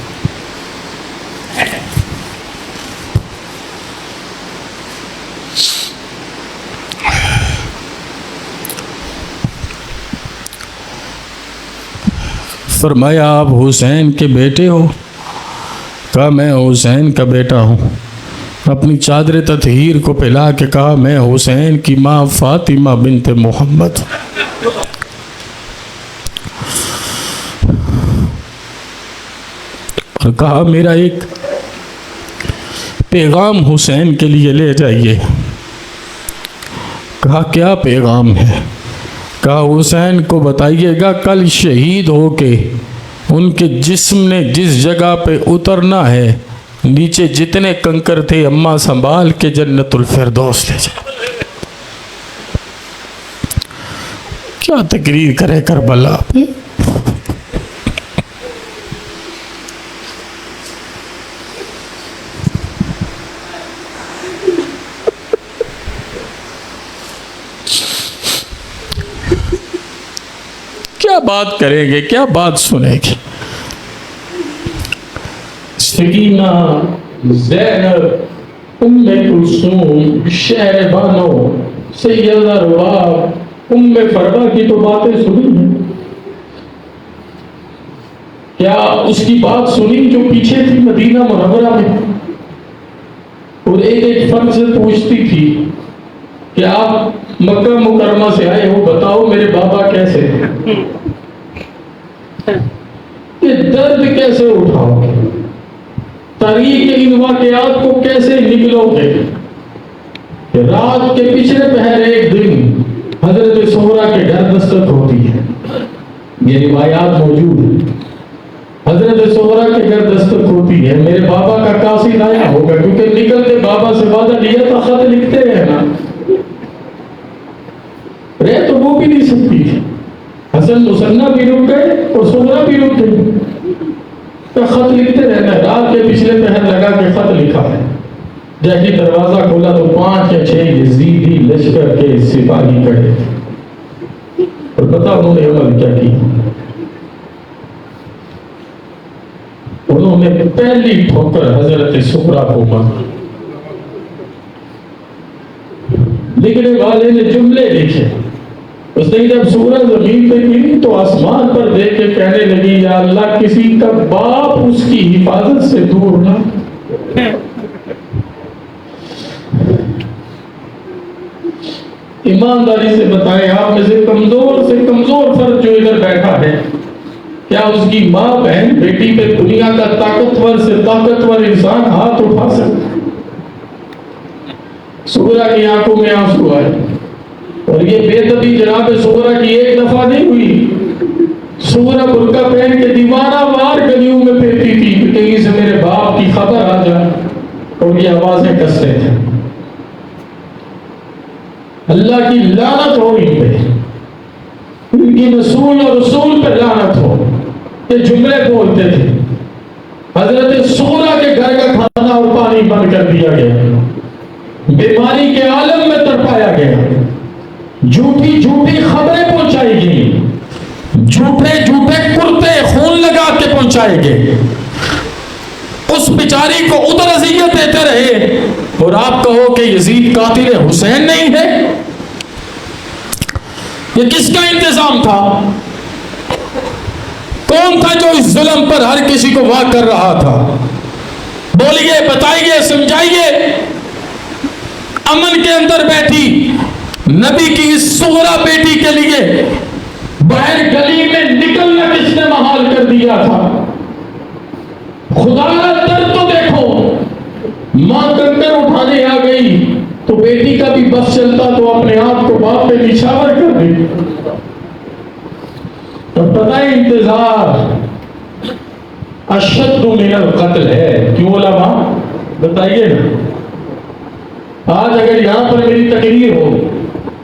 Speaker 2: फरमाया आप हुसैन के बेटे हो। कहा मैं हुसैन का बेटा हूँ। अपनी चादर ततहीर को पिला के कहा मैं हुसैन की माँ फातिमा बिनते मोहम्मद। और कहा मेरा एक पैगाम हुसैन के लिए ले जाइए। कहा क्या पैगाम है। कहा हुसैन को बताइएगा कल शहीद होके उनके जिस्म ने जिस जगह पे उतरना है, नीचे जितने कंकर थे अम्मा संभाल के जन्नतुल फिरदौस ले जाए। क्या तकरीर करे करबला पे। क्या बात करेंगे, क्या बात सुनेंगे। सकीना, ज़ैनब, उम्मे कुलसूम, शहरबानो, सैयदा रुबाब, उम्मे फरवा की तो बातें सुनी हैं। क्या उसकी बात सुनी जो पीछे थी मदीना मुनव्वरा में, और एक एक फर्द से पूछती थी कि आप मक्का मुकरमा से आए हो, बताओ मेरे बाबा कैसे हैं, ये दर्द कैसे उठाओगे, तारीख इन वाक़यात को कैसे निकलोगे। रात के पिछले पहर एक दिन हजरत सोहरा के घर दस्तक होती है, ये रिवायात मौजूद है। हजरत सोहरा के घर दस्तक होती है, मेरे बाबा का कासिद आया होगा, क्योंकि निकलते बाबा से वादा लिया था, खत लिखते रहना, रह तो वो भी नहीं सकती थी। हसन मुसन्ना भी रुक गए और सुगरा भी रुक गई। तो खत लिखते रहना, रात के पिछले पहर लगा के खत लिखा है। जैसे दरवाजा खोला तो 5 या 6 यजीदी लश्कर के सिपाही खड़े थे। और पता उन्होंने अमल क्या किया? उन्होंने पहली ठोकर हजरत सुगरा को मारी। लिखने वाले ने जुमले लिखे। उसने जब सूरज जमीन पे गिरी तो आसमान पर देख के कहने लगी, या अल्लाह किसी का बाप उसकी हिफाजत से दूर ना। ईमानदारी से बताएं, आप में से कमजोर फर्द जो इधर बैठा है, क्या उसकी माँ बहन बेटी पे दुनिया का ताकतवर से ताकतवर इंसान हाथ उठा सकता? सुगरा की आंखों में आंसू आए। और ये बेदबी जनाब सुगरा की एक दफा नहीं हुई। सुगरा बुर्का पहन के दीवाना वार गलियों में फिरती थी कि कहीं से मेरे बाप की खबर आ जाए, और ये आवाजें कसते थे। अल्लाह की लानत हो इन पे, इनकी रसूल और रसूल पर लानत हो। ये जुमले बोलते थे। हजरत सुगरा के घर का खाना और पानी बंद कर दिया गया, बीमारी के आलम में तड़पाया गया, झूठी खबरें पहुंचाई गई, झूठे कुर्ते खून लगा के पहुंचाए गए। उस बेचारी को उधर अज़ियत देते रहे और आप कहो कि यजीद कातिल हुसैन नहीं है। ये किसका इंतजाम था? कौन था जो इस जुल्म पर हर किसी को वाक कर रहा था? बोलिए, बताइए, समझाइए। अमन के अंदर बैठी नबी की इस सुगरा बेटी के लिए बाहर गली में निकलना किसने महाल कर दिया था? खुदा का दर्द तो देखो। मां कंकर उठाने आ गई तो बेटी का भी बस चलता तो अपने आप को बाप पे निछावर कर दी। तो पता है इंतजार अशद्दु मिनल कत्ल है। क्यों उलमा? बताइए ना। आज अगर यहां पर मेरी तकरीर हो,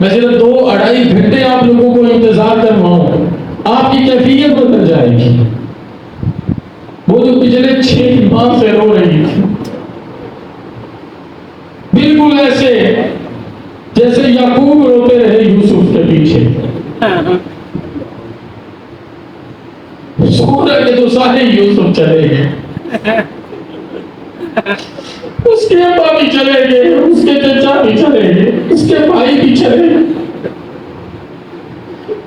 Speaker 2: मैं सिर्फ 2-2.5 घंटे आप लोगों को इंतजार करवाऊं, आपकी कैफियत बदल जाएगी। वो जो पिछले 6 माह से रो रही थी, बिल्कुल ऐसे जैसे याकूब रोते रहे यूसुफ के पीछे। सूरज के तो सारे यूसुफ चले गए, उसके अब्बा भी चले गए, उसके चचा भी चले गए, उसके भाई भी चले गए,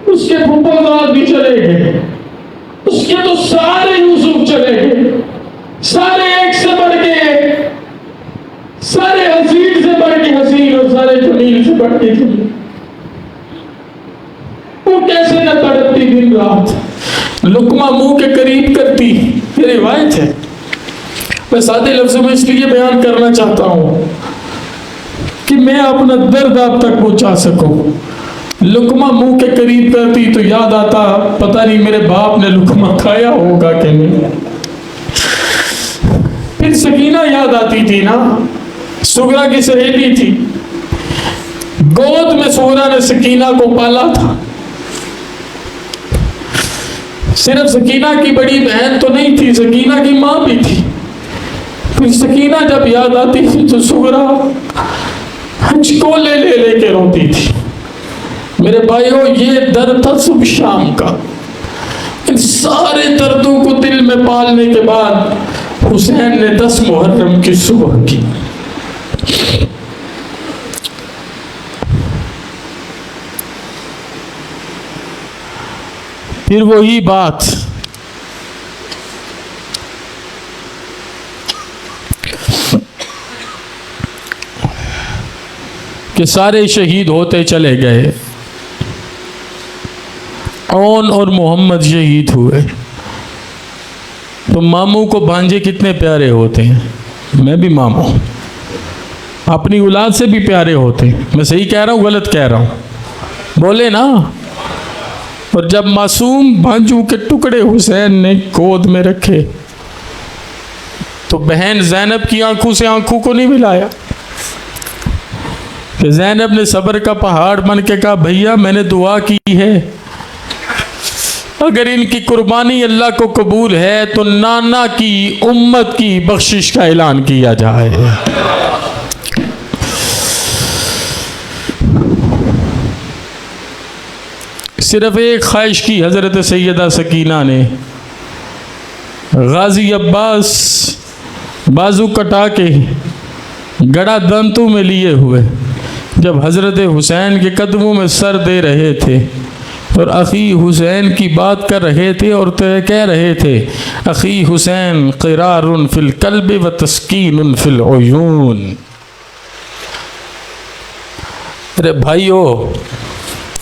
Speaker 2: उसके फूफाजाद भी चले गए, उसके तो सारे यूसुफ चले गए। सारे एक से बढ़ के एक, सारे हसीन से बढ़ के हसीन और सारे जमील से बढ़ के जमील। वो कैसे न तड़पती दिन रात, लुकमा मुंह के करीब करती। ये रिवायत है। मैं सादे लफ्जों में इसलिए बयान करना चाहता हूं कि मैं अपना दर्द आप तक पहुंचा सकूं। लुकमा मुंह के करीब करती तो याद आता, पता नहीं मेरे बाप ने लुकमा खाया होगा कि नहीं। फिर सकीना याद आती थी ना, सुगरा की सहेली थी, गोद में सुगरा ने सकीना को पाला था। सिर्फ सकीना की बड़ी बहन तो नहीं थी, सकीना की माँ भी थी। फिर सकीना जब याद आती थी तो सुगरा हंचको ले के रोती थी। मेरे भाइयों, ये दर्द था सुबह शाम का। इन सारे दर्दों को दिल में पालने के बाद हुसैन ने 10 मुहर्रम की सुबह की। फिर वही बात, कि सारे शहीद होते चले गए, औन और मोहम्मद शहीद हुए। तो मामू को भांजे कितने प्यारे होते हैं। मैं भी मामू, अपनी औलाद से भी प्यारे होते हैं। मैं सही कह रहा हूँ, गलत कह रहा हूँ? बोले ना। और जब मासूम भांजू के टुकड़े हुसैन ने गोद में रखे तो बहन ज़ैनब की आंखों से आंखों को नहीं मिलाया। कि ज़ैनब ने सब्र का पहाड़ बन के कहा, भैया मैंने दुआ की है अगर इनकी कुर्बानी अल्लाह को कबूल है तो नाना की उम्मत की बख्शिश का ऐलान किया जाए। सिर्फ एक ख्वाहिश की हज़रत सैयदा सकीना ने, गाजी अब्बास बाजू कटा के गड़ा दंतों में लिए हुए जब हज़रत हुसैन के कदमों में सर दे रहे थे और अख़ी हुसैन की बात कर रहे थे और कह रहे थे, अख़ी हुसैन क़िरारुन फ़िल क़ल्बि व तस्कीनुन फ़िल उयून। अरे भाइयों,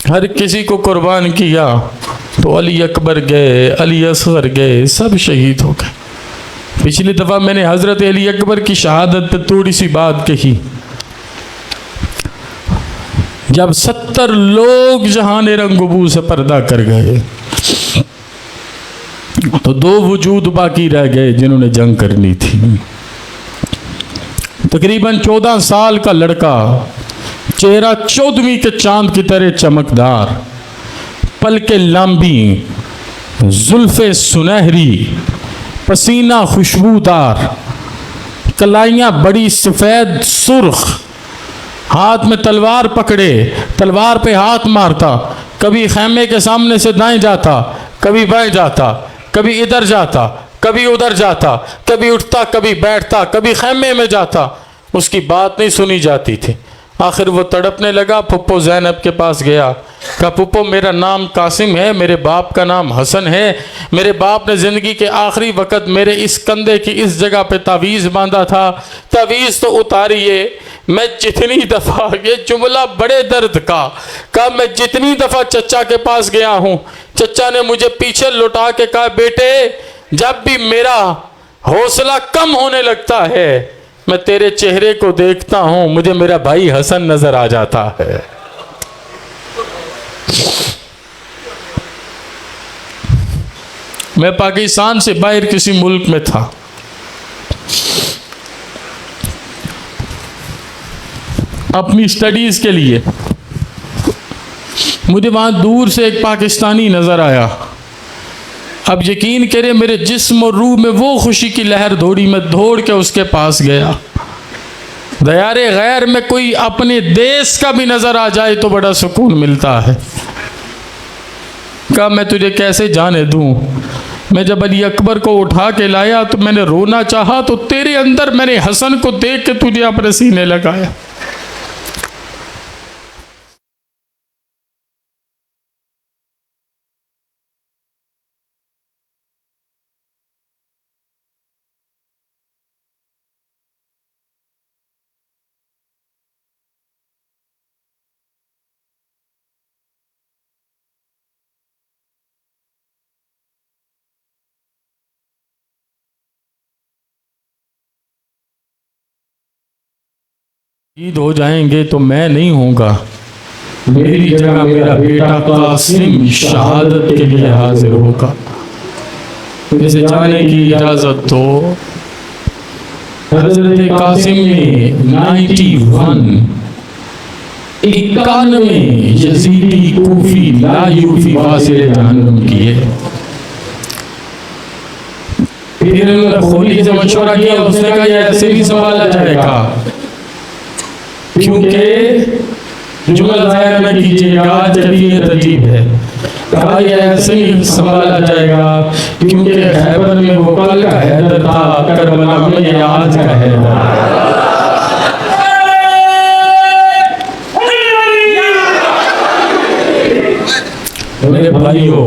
Speaker 2: हर किसी को कुर्बान किया तो अली अकबर गए, अली असगर गए, सब शहीद हो गए। पिछली दफ़ा मैंने हज़रत अली अकबर की शहादत पे थोड़ी सी बात कही। जब 70 लोग जहान रंगबू से पर्दा कर गए तो 2 वजूद बाकी रह गए जिन्होंने जंग करनी थी। तकरीबन 14 साल का लड़का, चेहरा 14वीं के चांद की तरह चमकदार, पलके लंबी, जुल्फे सुनहरी, पसीना खुशबूदार, कलाइयाँ बड़ी सफ़ेद सुर्ख, हाथ में तलवार पकड़े, तलवार पे हाथ मारता, कभी खैमे के सामने से दाएं जाता, कभी बाएं जाता, कभी इधर जाता, कभी उधर जाता, कभी उठता, कभी बैठता, कभी खैमे में जाता, उसकी बात नहीं सुनी जाती थी। आखिर वो तड़पने लगा, पुप्पो ज़ैनब के पास गया, कहा पुप्पो मेरा नाम कासिम है, मेरे बाप का नाम हसन है, मेरे बाप ने ज़िंदगी के आखिरी वक़्त मेरे इस कंधे की इस जगह पे तावीज़ बांधा था, तावीज़ तो उतारिए। मैं जितनी दफ़ा, ये जुमला बड़े दर्द का, कहा मैं जितनी दफ़ा चचा के पास गया हूँ, चचा ने मुझे पीछे लौटा के कहा बेटे जब भी मेरा हौसला कम होने लगता है मैं तेरे चेहरे को देखता हूँ, मुझे मेरा भाई हसन नजर आ जाता है। मैं पाकिस्तान से बाहर किसी मुल्क में था, अपनी स्टडीज़ के लिए। मुझे वहाँ दूर से एक पाकिस्तानी नज़र आया। अब यकीन करें मेरे जिस्म और रूह में वो खुशी की लहर दौड़ी, मैं दौड़ के उसके पास गया। दयारे गैर में कोई अपने देश का भी नज़र आ जाए तो बड़ा सुकून मिलता है। कहा मैं तुझे कैसे जाने दूँ, मैं जब अली अकबर को उठा के लाया तो मैंने रोना चाहा तो तेरे अंदर मैंने हसन को देख के तुझे अपने सीने लगाया। शहीद हो जाएंगे तो मैं नहीं होगा, मेरी जगह मेरा बेटा कासिम शहादत के लिए हाजिर होगा। इसे जाने की इजाजत दो। हजरत कासिम ने 91 यजीदी कूफी लायूफी वासिल जहन्नुम किए। फिर खोली से मशवरा किया, उसने कहा यह ऐसे भी संभाला जाएगा, क्योंकि जुमला ज़ाहिर न कीजिएगा, कैफियत अजीब है। कहा यह ऐसे ही संभाला जाएगा क्योंकि खैबर में वो कल का हैदर था, करबला में ये आज का हैदर। मेरे भाइयों,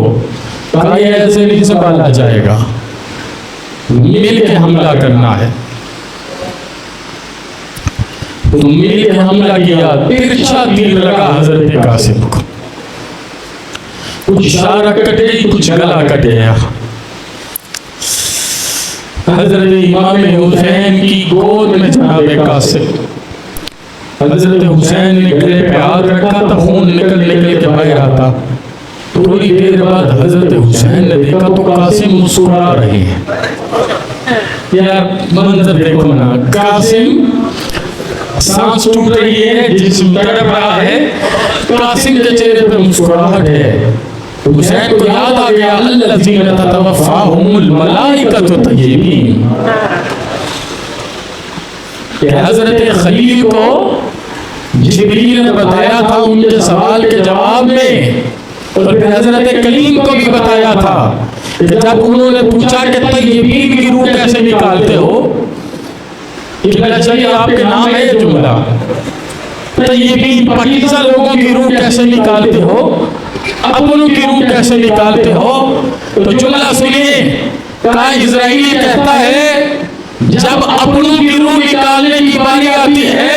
Speaker 2: कहा यह ऐसे नहीं संभाला जाएगा, मिल के हमला करना है। तो मिल के हमला किया, तिरछा तीर लगा हजरत कासिम को, कुछ इशारा कट गई, कुछ गला कट गया। हजरत इमाम हुसैन की गोद में जनाब कासिम, हजरत हुसैन ने गले पे हाथ रखा था, खून निकल के बाहर आता। थोड़ी देर बाद हजरत हुसैन ने देखा तो कासिम मुस्कुरा रहे हैं। यार मंजर देखो ना, कासिम सांस टूट रही है, जिस्म तड़प रहा है, कासिम के चेहरे पे मुस्कुराहट है। हुसैन को याद आ गया अल्लज़ीना ततवफ़ाहुमुल मलाइकतु तय्यबीन, कि हज़रत खलील को जिब्रील ने बताया था उनके सवाल के जवाब में, और फिर हज़रत कलीम को भी बताया था कि जब उन्होंने पूछा कि तय्यबीन की रूह कैसे निकालते हो, कि चलिए आपके नाम है ये जुमला, तय्यबीन पाकीज़ा लोगों की रूह कैसे निकालते हो, अपनों की रूह कैसे निकालते हो, तो जुमला सुनिए। कहा इज़राइली कहता है जब अपनों की रूह निकालने की बारी आती है,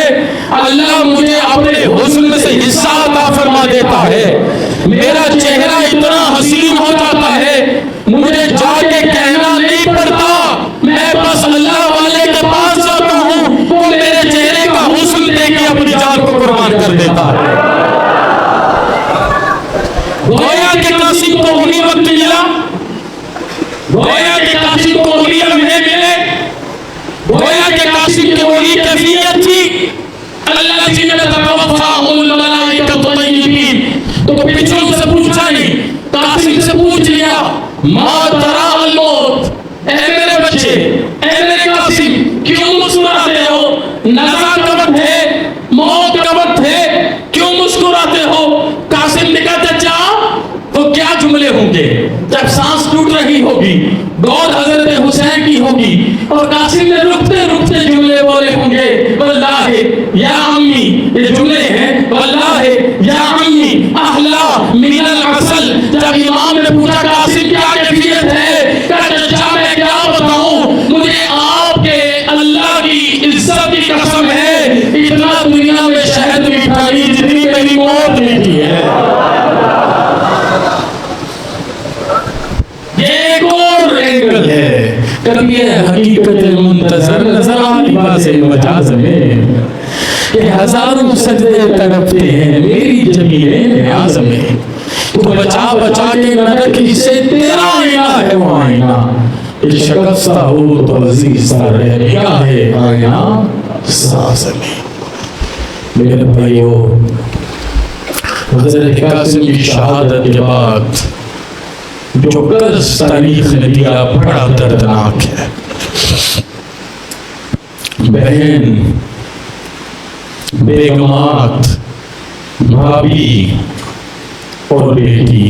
Speaker 2: अल्लाह मुझे अपने हुस्न से हिस्सा अता फरमा देता है, मेरा चेहरा इतना हसीन हो जाता है, मुझे जाके कहना नहीं पड़ता, मैं बस अल्लाह वाले के पास जाता हूँ, वो मेरे चेहरे का हुस्न देके अपनी जान को कुर्बान कर देता है। गोया के कासिम को उन्हीं वक्त मिला, गोया के कासिम को उन्हीं लम्हे मिले, गोया के कासिम की वही कैफियत थी अल्लज़ीना ततवफ़ाहुमुल मलाइकतु तय्यबीन। तो पिछलों से पूछा नहीं, कासिम से पूछ लिया, मा तरा अल मौत, ऐ मेरे बच्चे, ऐ मेरे कासिम, क्यों मुस्कुराते हो? नज़ा का वक्त है, मौत का वक्त है, क्यों मुस्कुराते हो? कासिम ने कहा चाचा वो क्या जुमले होंगे जब सांस टूट रही होगी, गौर हजरत हुसैन की होगी, और कासिम ने रुकते रुकते जुमले बोले होंगे, वल्लाहि या अम्मी, ये जुमले हैं, वल्लाहि या अम्मी अहला मिनल असल। जब इमाम ने पूछा कासिम क्या कैफियत है, कहा चाचा मैं क्या बताऊं, मुझे आपके अल्लाह की इज्जत की कसम है, इतना दुनिया में शहद मीठा नहीं जितनी मेरी मौत मीठी है। एक और एंगल है, कभी ये हकीकत मुंतज़र नजर आ लिबास मजाज में, कि हजारों सजदे तड़पते हैं मेरी जमीने न्याज में, तू बचा बचा के न रखी से तेरा आईना है वो आईना, ये शिकस्ता हो तो अजीज सा रह गया है आईना सास में। मेरे भाइयों, हज़रत कासिम की शहादत के बाद जो कर्ज तारीख ने दिया बड़ा दर्दनाक है। बहन, बेगमात, भाभी और बेटी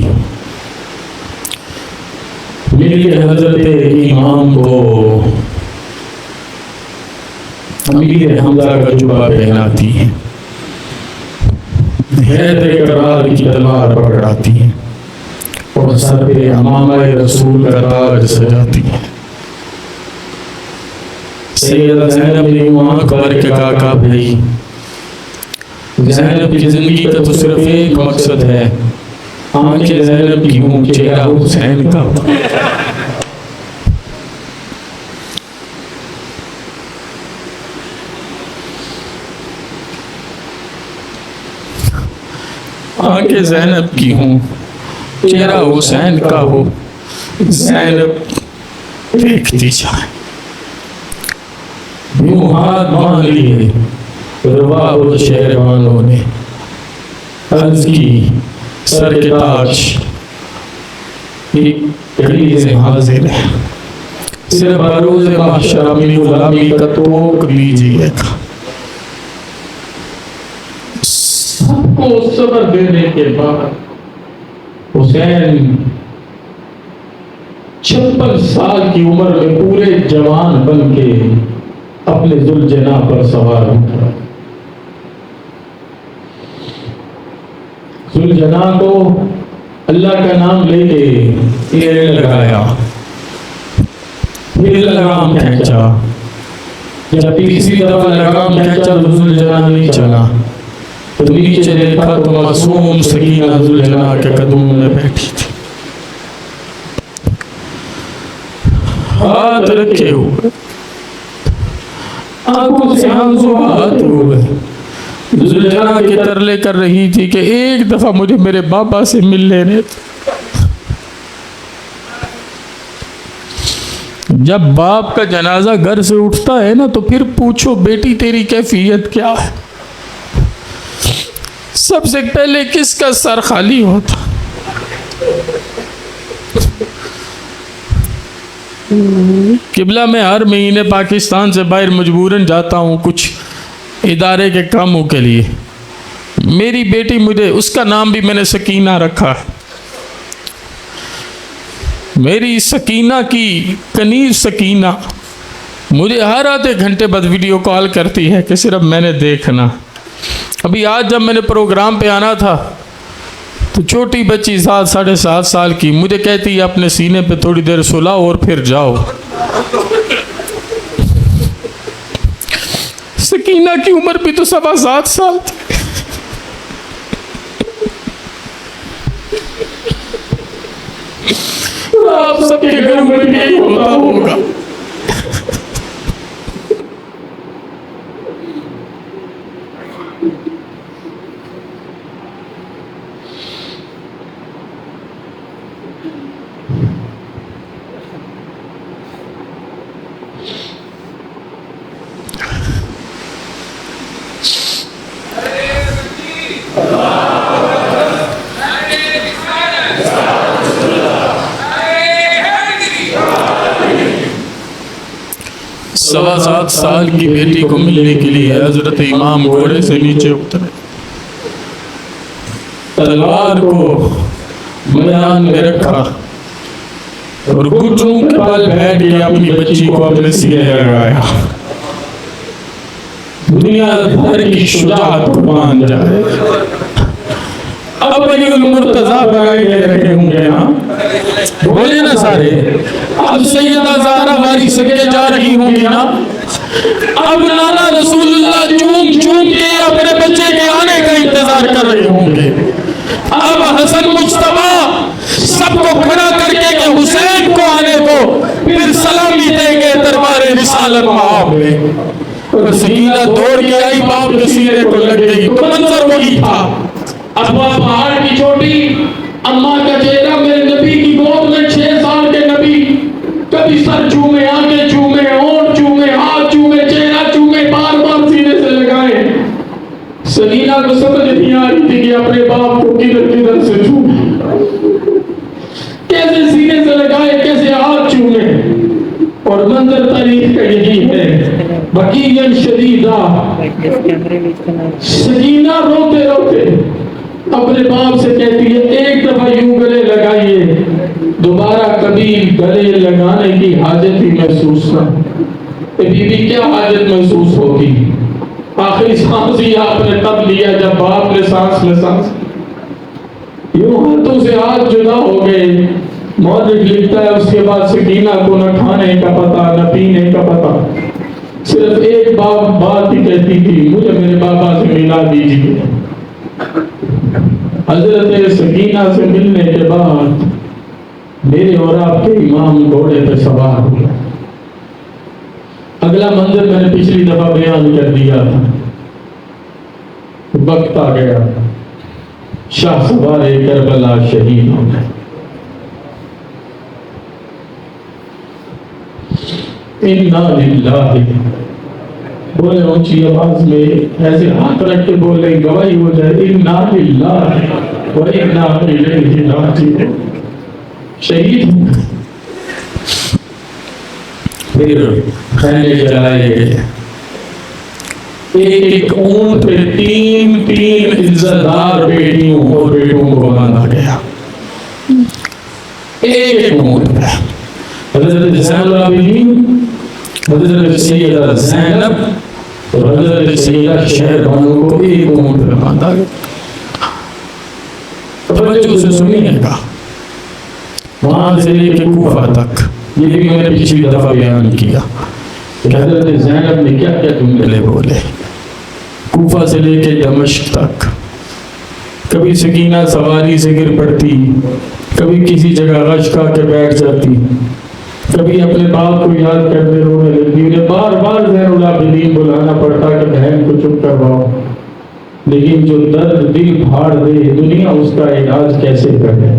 Speaker 2: मिलके हजरत इमाम को अमीर हमजा का जुबा पहनाती है, हैदर करार की तलवार पकड़ाती है, और सर पे अमामा-ए रसूल का ताज सजाती है। सैयदा ज़ैनब ने वहाँ कर के कहा भाई, ज़ैनब की जिंदगी का तो सिर्फ एक मकसद है, आंखें ज़ैनब की हों, चेहरा हुसैन का। आंखें ज़ैनब की हों, चेहरा हुसैन का हो, ज़ैनब देखती जाए। यूं हाथ बांध लिए रवा वो शहरवानों ने, अर्ज की सर के ताज एक गली से हाजिर है, सिर्फ बरोज़ महशर अपनी गुलामी का तोक लीजिएगा। सबको सब्र देने के बाद हुसैन 56 साल की उम्र में पूरे जवान बन के अपने जुल्जना पर सवार हुआ। जुल्जना को अल्लाह का नाम लेके ये लगाया, फिर लगाम खींचा, जब तीसरी दफा लगाम खींचा तो जुल्जना नहीं चला, तो नीचे देखा तो मासूम सकीना जुल्जना के कदमों में बैठी थी, हाथ रखे हुए, आंखों से आंसू बहाते हुए जुल्जना के तरले कर रही थी कि एक दफा मुझे मेरे बाबा से मिल लेने। जब बाप का जनाजा घर से उठता है ना, तो फिर पूछो बेटी तेरी कैफियत क्या है। सबसे पहले किसका सर खाली होता? किबला मैं हर महीने पाकिस्तान से बाहर मजबूरन जाता हूँ कुछ इदारे के कामों के लिए। मेरी बेटी मुझे, उसका नाम भी मैंने सकीना रखा है। मेरी सकीना की कनीज सकीना मुझे हर आधे घंटे बाद वीडियो कॉल करती है कि सिर्फ मैंने देखना। अभी आज जब मैंने प्रोग्राम पे आना था तो छोटी बच्ची 7-7.5 साल की मुझे कहती है अपने सीने पे थोड़ी देर सुलाओ और फिर जाओ। सकीना की उम्र भी तो 7.25 साल थी। आप सबके घरों में भी यही होता होगा। सवा 7 साल की बेटी को मिलने के लिए हजरत इमाम घोड़े से नीचे उतरे, तलवार को मैदान में रखा और घुटनों के बल बैठ के अपनी बच्ची को अपने सीने लगाया। दुनिया भर की शुजाअत कुर्बान जाए। अब मुर्तजा बनाए रखे होंगे ना, बोले ना सारे। अब सैयदा ज़हरा वारी सके जा रही होंगी ना। अब नाना रसूलुल्लाह चूम चूम के अपने बच्चे के आने का इंतजार कर रहे होंगे। अब हसन मुज्तबा सबको खड़ा करके के हुसैन को आने को फिर सलामी देंगे दरबार रिसालत माब में। सकीना दौड़ के आई, बाप के सीने को लग गई तो मंजर वही था। अब्बा पहाड़ की चोटी, अम्मा का चेहरा, मेरे नबी की गोद में 6 साल के नबी, कभी सर चूमे, आंखें चूमे, होंठ चूमे, हाथ चूमे, चेहरा चूमे, बार बार सीने से लगाए। सकीना को समझ नहीं आ रही थी कि अपने बाप को किधर किधर से चूमे, कैसे सीने से लगाए, कैसे हाथ चूमे। और मंजर तारीख का यही है, बकीयन शदीदा। सकीना रोते रोते अपने बाप से कहती है, एक दफा यूं गले लगाइए, दोबारा कभी गले लगाने की हाजत ही महसूस ना। बीबी क्या हाजत महसूस होती, आखिरी सांस ही आपने तब लिया जब बाप ने सांस में सांस। यूं हाथों से हाथ जुदा हो गए। मौलिक लिखता है उसके बाद सकीना को न खाने का पता न पीने का पता, सिर्फ एक बात ही कहती थी, मुझे मेरे बाबा से मिला दीजिए। हजरत सकीना से मिलने के बाद मेरे और आपके इमाम घोड़े पे सवार हुए। अगला मंजर मैंने पिछली दफा बयान कर दिया था। वक्त आ गया, शाह सवारे करबला शहीद हो गए। इन्ना लिल्लाहि, बोले ऊंची आवाज में, ऐसे हाथ रख के बोले गवाही हो जाए, इन्ना लिल्लाहि व इन्ना इलैहि राजिऊन। शहीद फिर खैले जलाए गए। एक ऊंट पे 3 इज्जतदार बेटियों और बेटों को बांधा गया। एक ऊंट पे हजरत ज़ैनुल आबिदीन, हजरत सैयदा ज़ैनब और हजरत सैयदा शहरबानो को एक ऊंट पे बांधा गया। तवज्जो से सुनिएगा, वहां से लेके कूफा तक, ये भी मैंने पिछली दफा बयान किया। हजरत ज़ैनब ने क्या क्या जुमले बोले। कूफा से लेके दमिश्क तक, कभी सकीना सवारी से गिर पड़ती, कभी किसी जगह गश खा के बैठ जाती, कभी अपने बाप को याद करते रोने लगती। उन्हें बार बार ज़ैनुल आबिदीन बुलाना पड़ता कि बहन को चुप करवाओ, लेकिन जो दर्द दिल फाड़ दे, दुनिया उसका इलाज कैसे करे,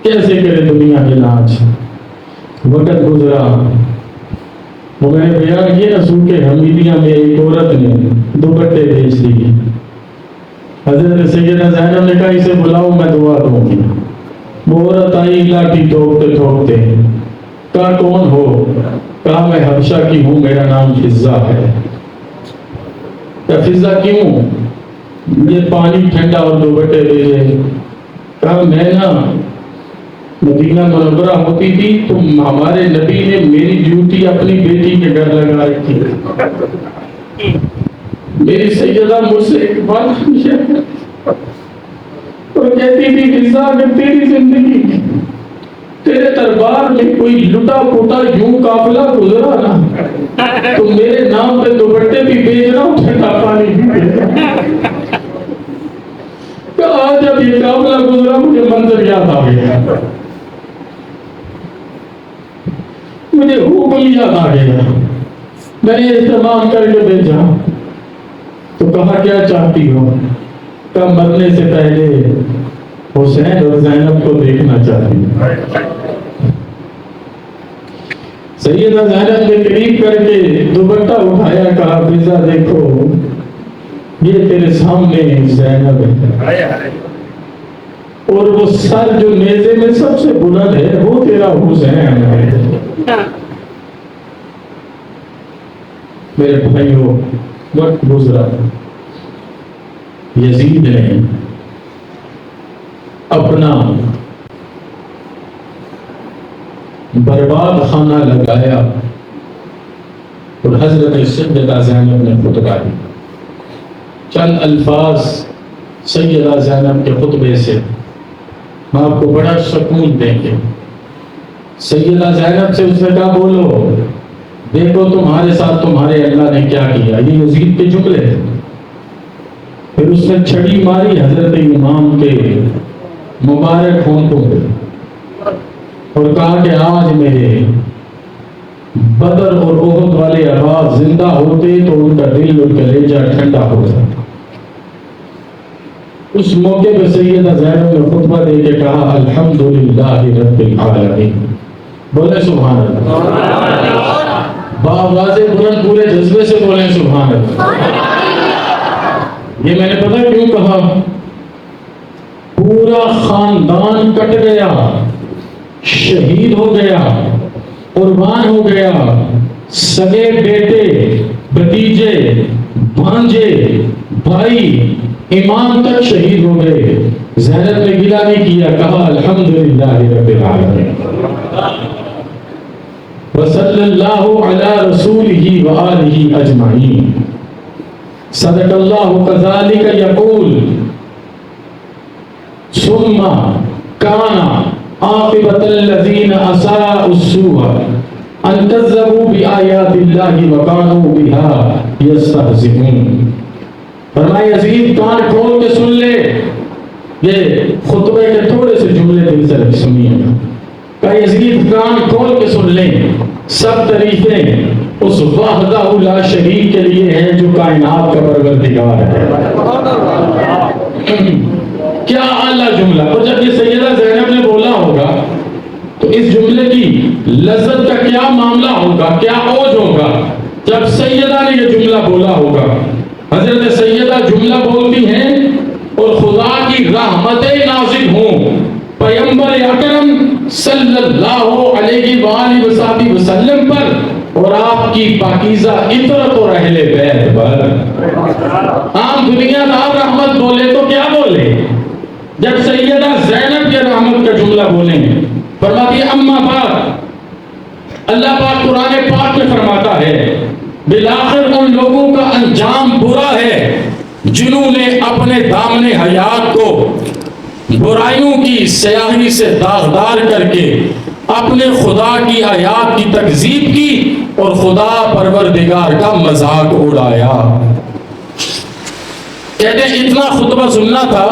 Speaker 2: कैसे करे दुनिया इलाज। वक्त गुजरा, वो मैंने बयान किया, सूखे हमीदिया में एक औरत ने दुपट्टे बेच दिए। हजरत सैयदा ज़ैनब ने कहा इसे बुलाओ, मैं दुआ दूंगी। वो औरत आई लाठी ठोकते ठोकते, कहा कौन हो? कहा मैं हबशा की हूँ, मेरा नाम फिजा है। क्या फिजा क्यों? ये पानी ठंडा और 2 बटे भेजे। कहा मैं ना मदीना मुनव्वरा होती थी तो हमारे नबी ने मेरी ड्यूटी अपनी बेटी के घर लगा रखी। मेरी सैयदा मुझसे एक बात पूछे और कहती थी फिजा, अगर तेरी जिंदगी तेरे दरबार में कोई लुटा पुटा यूं काफिला गुजरा ना तो मेरे नाम पे दुपट्टे भी बेच रहा हूं, ठंडा पानी भी बेच रहा हूं। आज जब ये काफिला गुजरा मुझे मंजर याद आ गया, मुझे हुक्म याद आ गया। मैंने इस्तेमाल करके भेजा तो कहा क्या चाहती हो? कहा मरने से पहले हुसैन और ज़ैनब को देखना चाहती हूँ। सैयदा ज़ैनब ने करीब करके दुपट्टा उठाया, कहा फिजा देखो ये तेरे सामने ज़ैनब है और वो सर जो नेज़े में सबसे बुलंद है वो तेरा हुसैन है। मेरे भाइयों, वक्त गुजरा, यजीद ने अपना बर्बाद खाना लगाया और हजरत सैयदा ज़ैनब ने खुतबा दी। चंद अल्फाज सैयदा ज़ैनब के खुतबे से हम आपको बड़ा सुकून देंगे। सैयदा ज़ैनब से उसने कहा बोलो, देखो तुम्हारे साथ तुम्हारे अल्लाह ने क्या किया। ये यजीद के जुमले थे। फिर उसने छड़ी मारी हजरत इमाम के मुबारक होंठों पे और कहा कि आज मेरे बदर और ओहद वाले अब्बास जिंदा होते तो उनका दिल और कलेजा ठंडा हो जाता। उस मौके पर सैयदा ज़ैनब ने खुतबा दे के कहा अल्हम्दुलिल्लाहि रब्बिल आलमीन। बोले सुभान अल्लाह। बावाज़े बुलंद पूरे जज्बे से बोले सुभान अल्लाह। ये मैंने पता क्यों कहा? पूरा खानदान कट गया, शहीद हो गया, कुर्बान हो गया। सगे बेटे, भतीजे, भांजे, भाई, इमाम तक शहीद हो गए। ज़ैनब ने गिला नहीं किया, कहा अल्हम्दुलिल्लाहि रब्बिल आलमीन व सल्लल्लाहु अला रसूलिही व आलिही अजमाईन। सदक़ल्लाहु कज़ालिका यक़ूल सुम्मा काना आक़िबतल लज़ीना असाउस्सूअ अन कज़्ज़बू बिआयातिल्लाहि व कानू बिहा यस्तहज़िऊन। फरमाया यज़ीद कान खोल के सुन ले, ये खुतबे के थोड़े से जुमले दिल से सुनिएगा। कहा यज़ीद कान खोल के सुन ले, सब तारीफें उस वाहदाहु ला शरीक के लिए हैं जो कायनात का परवरदिगार है। क्या आला जुमला। और जब ये सैयदा ज़ैनब ने बोला होगा तो इस जुमले की लज्जत का क्या मामला होगा, क्या औज होगा जब सैयदा ने ये जुमला बोला होगा। हजरत सैयदा जुमला बोलती हैं और खुदा की रहमतें नाज़िल हों पैगंबर अकरम सल्लल्लाहु अलैहि वसल्लम पर और आपकी पाकीज़ा इतरत और अहले बैत पर। आम दुनियादार रहमत बोले तो क्या बोले, जब सैयदा ज़ैनब के रहमत का जुमला बोले। फरमाती अम्मा बाद, अल्लाह पाक कुरान पाक में फरमाता है बिलाखिर उन लोगों का अंजाम बुरा है जिन्होंने अपने दामने हयात को बुराइयों की स्याही से दागदार करके अपने खुदा की आयात की तकज़ीब की और खुदा परवरदिगार का मजाक उड़ाया। कहते हैं इतना खुतबा सुनना था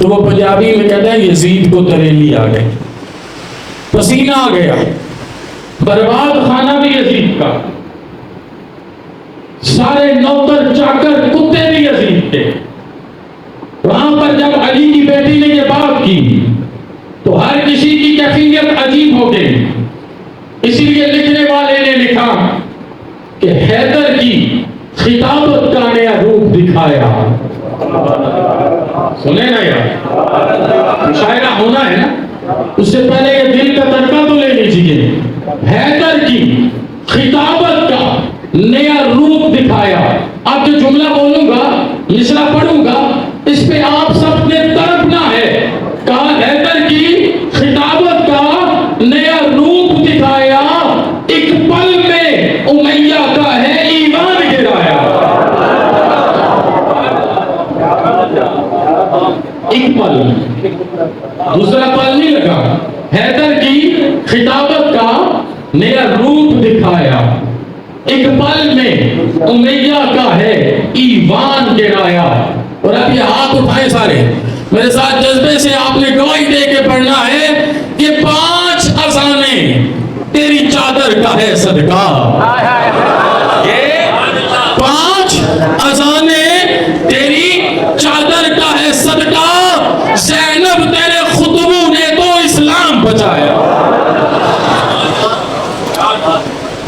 Speaker 2: तो वो पंजाबी में कहते हैं यजीद को तरेली आ गई, पसीना आ गया। बर्बाद खाना भी यजीद का, सारे नौकर चाकर कुत्ते भी यजीद के। वहां पर जब अली की बेटी ने ये बात की तो हर किसी की कैफियत अजीब हो गई। इसीलिए लिखने वाले ने लिखा कि हैदर की खिताबत का नया रूप दिखाया। सुने ना यार, मुशायरा होना है ना। उससे पहले ये दिल का तड़का तो ले लीजिए। हैदर की खिताबत का नया रूप दिखाया। अब जो जुमला बोलूंगा, मिसरा पढ़ूंगा, इस पे आप सबने तड़पना है। कहा हैदर की खिताबत का नया रूप दिखाया, एक पल में उमैया का है ईमान गिराया। एक पल, दूसरा पल नहीं लगा। हैदर की खिताबत का नया रूप दिखाया, एक पल में उमैया का है ईमान गिराया। और अब ये हाथ उठाए सारे, मेरे साथ जज्बे से आपने गवाही दे के पढ़ना है कि 5 अज़ाने तेरी चादर का है सदका। ये 5 अज़ाने तेरी चादर का है सदका। ज़ैनब तेरे खुतबों ने तो इस्लाम बचाया।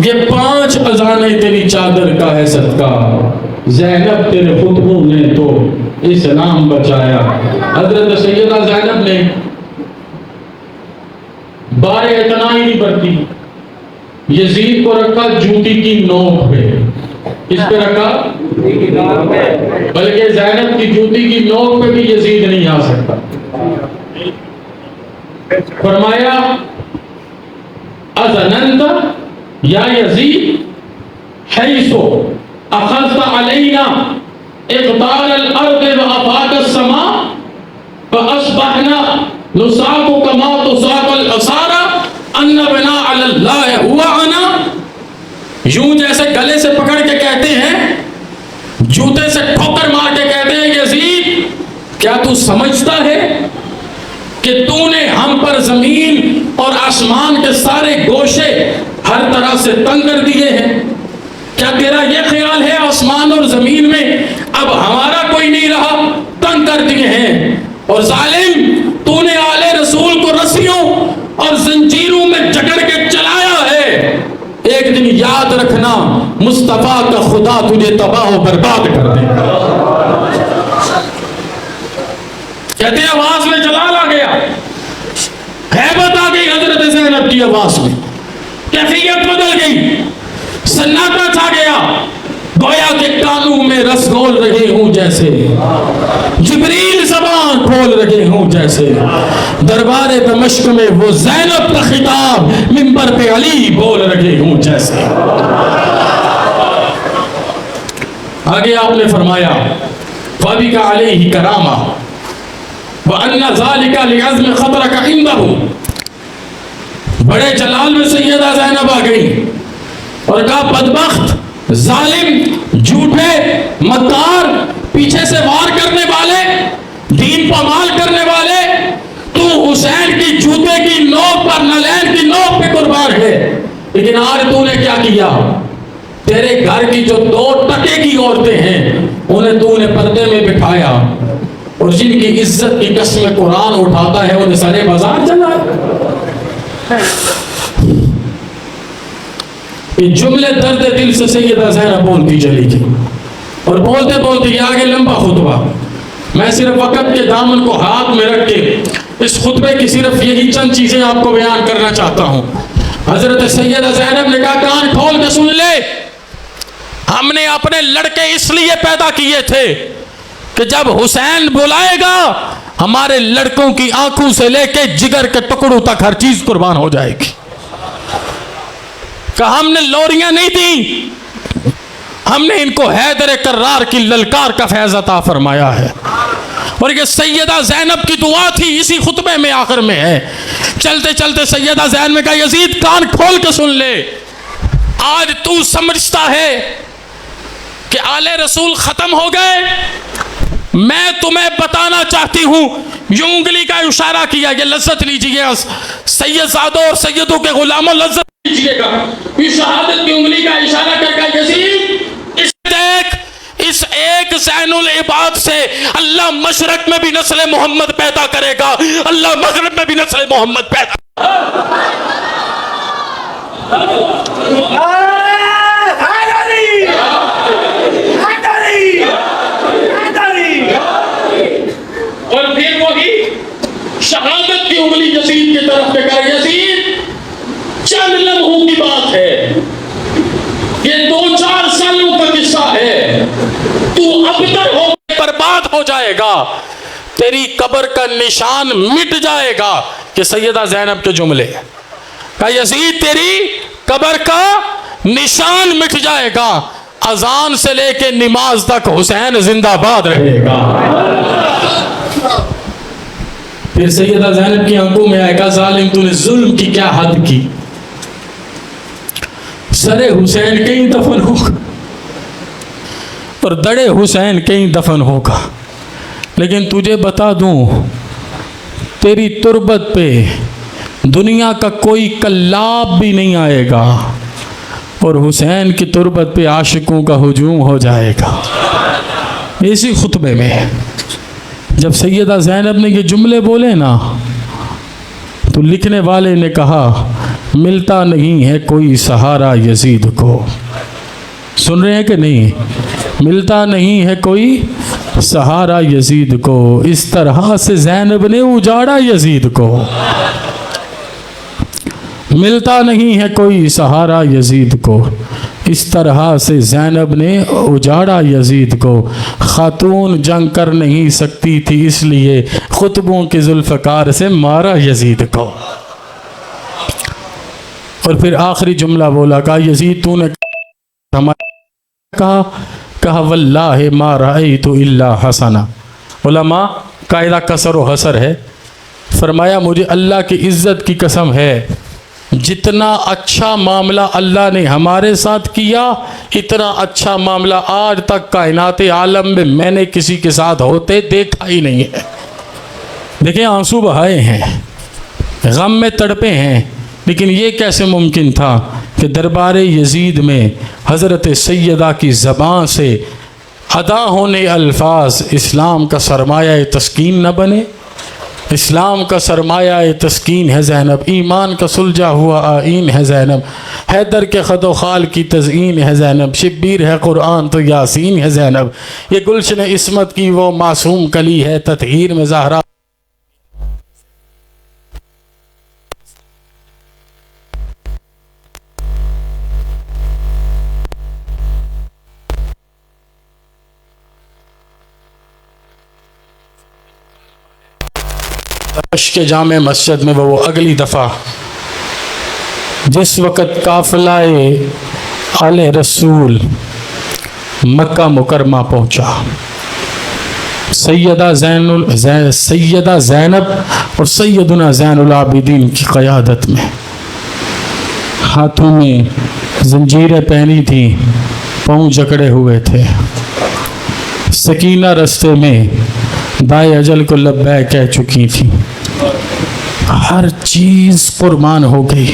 Speaker 2: ये 5 अज़ाने तेरी चादर का है सदका। ज़ैनब तेरे खुतबों ने तो इस्लाम बचाया। हजरत सैयदा ज़ैनब ने बारे इतना ही नहीं बरती, यजीद को रखा जूती की नोक पे। किस पे रखा? बल्कि ज़ैनब की जूती की नोक पे भी यजीद नहीं आ सकता। फरमाया अज़नंत या यजीद हैसो अखज़्त अलैना इक़दार अल-अर्द व आफाक अस-समा व अस्बहना नुसाबु कमा तुसाब अल-असारा अन्ना बना अलल्लाह हुआ अना। यूं जैसे गले से पकड़ के कहते हैं, जूते से ठोकर मार के कहते हैं, यजीद क्या तू समझता है कि तूने हम पर जमीन और आसमान के सारे गोशे हर तरह से तंग कर दिए हैं? क्या तेरा यह ख्याल है आसमान और जमीन में अब हमारा कोई नहीं रहा, तंग कर दिए हैं? और जालिम, तूने आले रसूल को रस्सियों और जंजीरों में जकड़ के चलाया है। एक दिन याद रखना, मुस्तफा का खुदा तुझे तबाह और बर्बाद कर देगा। कहते आवाज में जलाल आ गया, हैबत आ गई हजरत ज़ैनब की आवाज में, कैफियत बदल गई, सन्नाटा छा गया, गोया के कानों में रस घोल रहे हूं जैसे, जिब्रील ज़बान खोल रहे हूं जैसे। दरबार दमिश्क में वो ज़ैनब का खिताब मिंबर पे अली बोल रहे हूं जैसे। आगे आपने फरमाया फ़बिका अलैहि करामा व अन्ना ज़ालिका लिअज़्म ख़तरका इंदहु। बड़े जलाल में सैयदा ज़ैनब आ गई और कहा बदबख्त, जालिम, झूठे, मक्कार, पीछे से वार करने वाले, दीन पामाल करने वाले, तू हुसैन की जूते की नोक पर, नलैन की नोक पे कुर्बान है। लेकिन आज तूने क्या किया? तेरे घर की जो 2 टके की औरतें हैं उन्हें तूने पर्दे में बिठाया, और जिनकी इज्जत की कसम कुरान उठाता है उन्हें सारे बाजार चलाया। ये जुमले दर्द दिल से सैयदा ज़ैनब बोलती चली गई, और बोलते बोलते ये आगे लंबा खुतबा। मैं सिर्फ वक़्त के दामन को हाथ में रख के इस खुतबे की सिर्फ यही चंद चीजें आपको बयान करना चाहता हूँ। हजरत सैयदा ज़ैनब ने कहा कान खोल के सुन ले, हमने अपने लड़के इसलिए पैदा किए थे कि जब हुसैन बुलाएगा हमारे लड़कों की आंखों से लेके जिगर के टुकड़ों तक हर चीज कुर्बान हो जाएगी। कहा हमने लोरियां नहीं दी, हमने इनको हैदर कर्रार की ललकार का फैज़ अता फरमाया है। और ये सैयदा ज़ैनब की दुआ थी, इसी खुतबे में आखिर में है। चलते चलते सैयदा ज़ैनब ने कहा यजीद कान खोल के सुन ले, आज तू समझता है कि आले रसूल खत्म हो गए, मैं तुम्हें बताना चाहती हूं। यूं उंगली का इशारा किया, ये लज्जत लीजिए सैयदजादों और सैयदों के गुलामों, लज्जत लीजिएगा। ये शहादत की उंगली का इशारा करके यजीद इस देख, इस एक ज़ैनुल इबाद से अल्लाह मशरक में भी नस्ल मोहम्मद पैदा करेगा, अल्लाह मगरिब में भी नस्ल मोहम्मद पैदा। और फिर वही शहादत की उंगली यजीद की तरफ तू अबतर हो बर्बाद हो जाएगा, तेरी कब्र का निशान मिट जाएगा। कि सैयदा ज़ैनब के जुमले का यजीद तेरी कब्र का निशान मिट जाएगा, अजान से लेके नमाज तक हुसैन जिंदाबाद रहेगा। फिर सैयदा ज़ैनब की आंखों में आएगा, जालिम तूने जुल्म की क्या हद की, सरे हुसैन कहीं दफन होगा और दड़े हुसैन कहीं दफन होगा। लेकिन तुझे बता दूं, तेरी तुरबत पे दुनिया का कोई कल्लाब भी नहीं आएगा और हुसैन की तुरबत पे आशिकों का हुजूम हो जाएगा। इसी खुतबे में जब सैयदा ज़ैनब ने ये जुमले बोले ना, तो लिखने वाले ने कहा, मिलता नहीं है कोई सहारा यजीद को। सुन रहे हैं कि नहीं? मिलता नहीं है कोई सहारा यजीद को, इस तरह से ज़ैनब ने उजाड़ा यजीद को। मिलता नहीं है कोई सहारा यजीद को, इस तरह से ज़ैनब ने उजाड़ा यजीद को। खातून जंग कर नहीं सकती थी, इसलिए खुतबों के जुल्फ़कार से मारा यजीद को। और फिर आखिरी जुमला बोला, कहा यजीद तूने कहा वल्लाहि मा रअयतु इल्ला हसना। उलमा कायदा कसर व हसर है। फरमाया मुझे अल्लाह की इज़्ज़त की कसम है, जितना अच्छा मामला अल्लाह ने हमारे साथ किया, इतना अच्छा मामला आज तक कायनात आलम में मैंने किसी के साथ होते देखा ही नहीं है। देखिए आंसू बहाए हैं, गम में तड़पे हैं, लेकिन ये कैसे मुमकिन था कि दरबार यजीद में हज़रत सैयदा की ज़बान से अदा होने अल्फाज इस्लाम का सरमाया तस्कीन न बने। इस्लाम का सरमाया तस्कीन है ज़ैनब, ईमान का सुलझा हुआ आईन है ज़ैनब, हैदर के ख़दो खाल की तज़ीन है ज़ैनब, शिब्बीर है क़ुरआन तो यासीन है ज़ैनब, ये गुलशन इस्मत की वो मासूम कली है, ततहीर में ज़हरा। के जामे मस्जिद में वो अगली दफ़ा जिस वक़्त काफ़िलाए आले रसूल मक्का मुकरमा पहुँचा, सैयदा ज़ैनब और सैयदना ज़ैनुल आबिदीन की क़यादत में, हाथों में जंजीरें पहनी थी, पाँव जकड़े हुए थे। सकीना रास्ते में दाए अजल को लब्बै कह चुकी थी, हर चीज़ कुर्बान हो गई।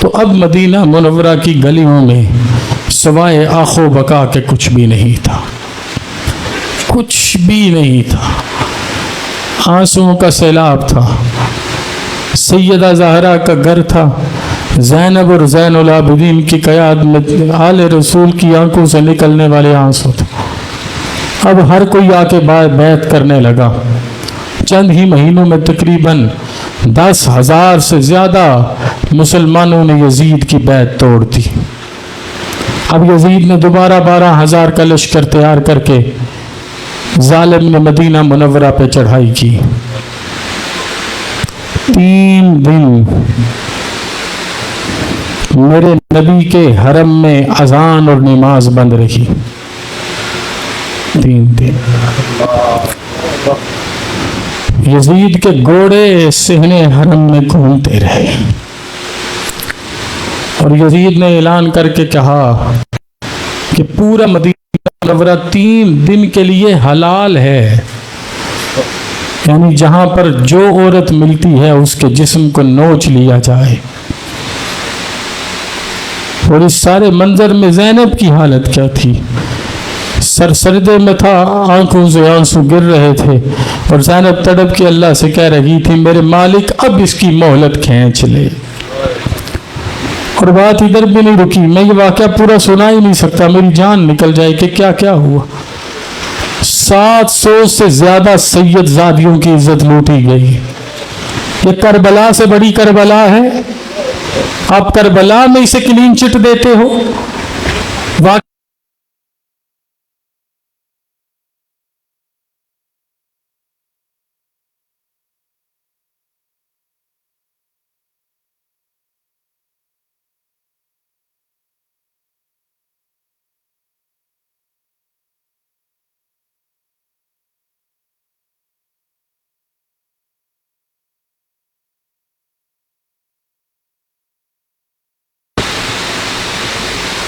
Speaker 2: तो अब मदीना मुनव्वरा की गलियों में सवाए आखो बका के कुछ भी नहीं था, कुछ भी नहीं था। आंसुओं का सैलाब था। सैयदा ज़हरा का घर था, ज़ैनब और ज़ैनुल आबिदीन की क़यादत में आले रसूल की आंखों से निकलने वाले आंसू थे। अब हर कोई आके बैत करने लगा। चंद ही महीनों में तकरीबन 10,000 से ज़्यादा मुसलमानों ने यजीद की बैत तोड़ दी। अब यजीद ने दोबारा 12,000 का लश्कर तैयार करके जालिम ने मदीना मुनव्वरा पे चढ़ाई की। 3 दिन मेरे नबी के हरम में अजान और नमाज बंद रही। 3 दिन यजीद के घोड़े सिहने हरम में घूमते रहे और यजीद ने ऐलान करके कहा कि पूरा मदीना मुनव्वरा 3 दिन के लिए हलाल है, यानी जहां पर जो औरत मिलती है उसके जिस्म को नोच लिया जाए। और इस सारे मंजर में ज़ैनब की हालत क्या थी? सरसरदे में था, आंखों से आंसू गिर रहे थे और ज़ैनब तड़प के अल्लाह से कह रही थी, मेरे मालिक अब इसकी मोहलत खींच ले। और बात इधर भी नहीं रुकी, मैं ये वाक़या पूरा सुना ही नहीं सकता, मेरी जान निकल जाए कि क्या क्या हुआ। 700 से ज़्यादा सैयदजादियों की इज्जत लूटी गई। ये करबला से बड़ी करबला है, आप करबला में इसे क्लीन चिट देते हो।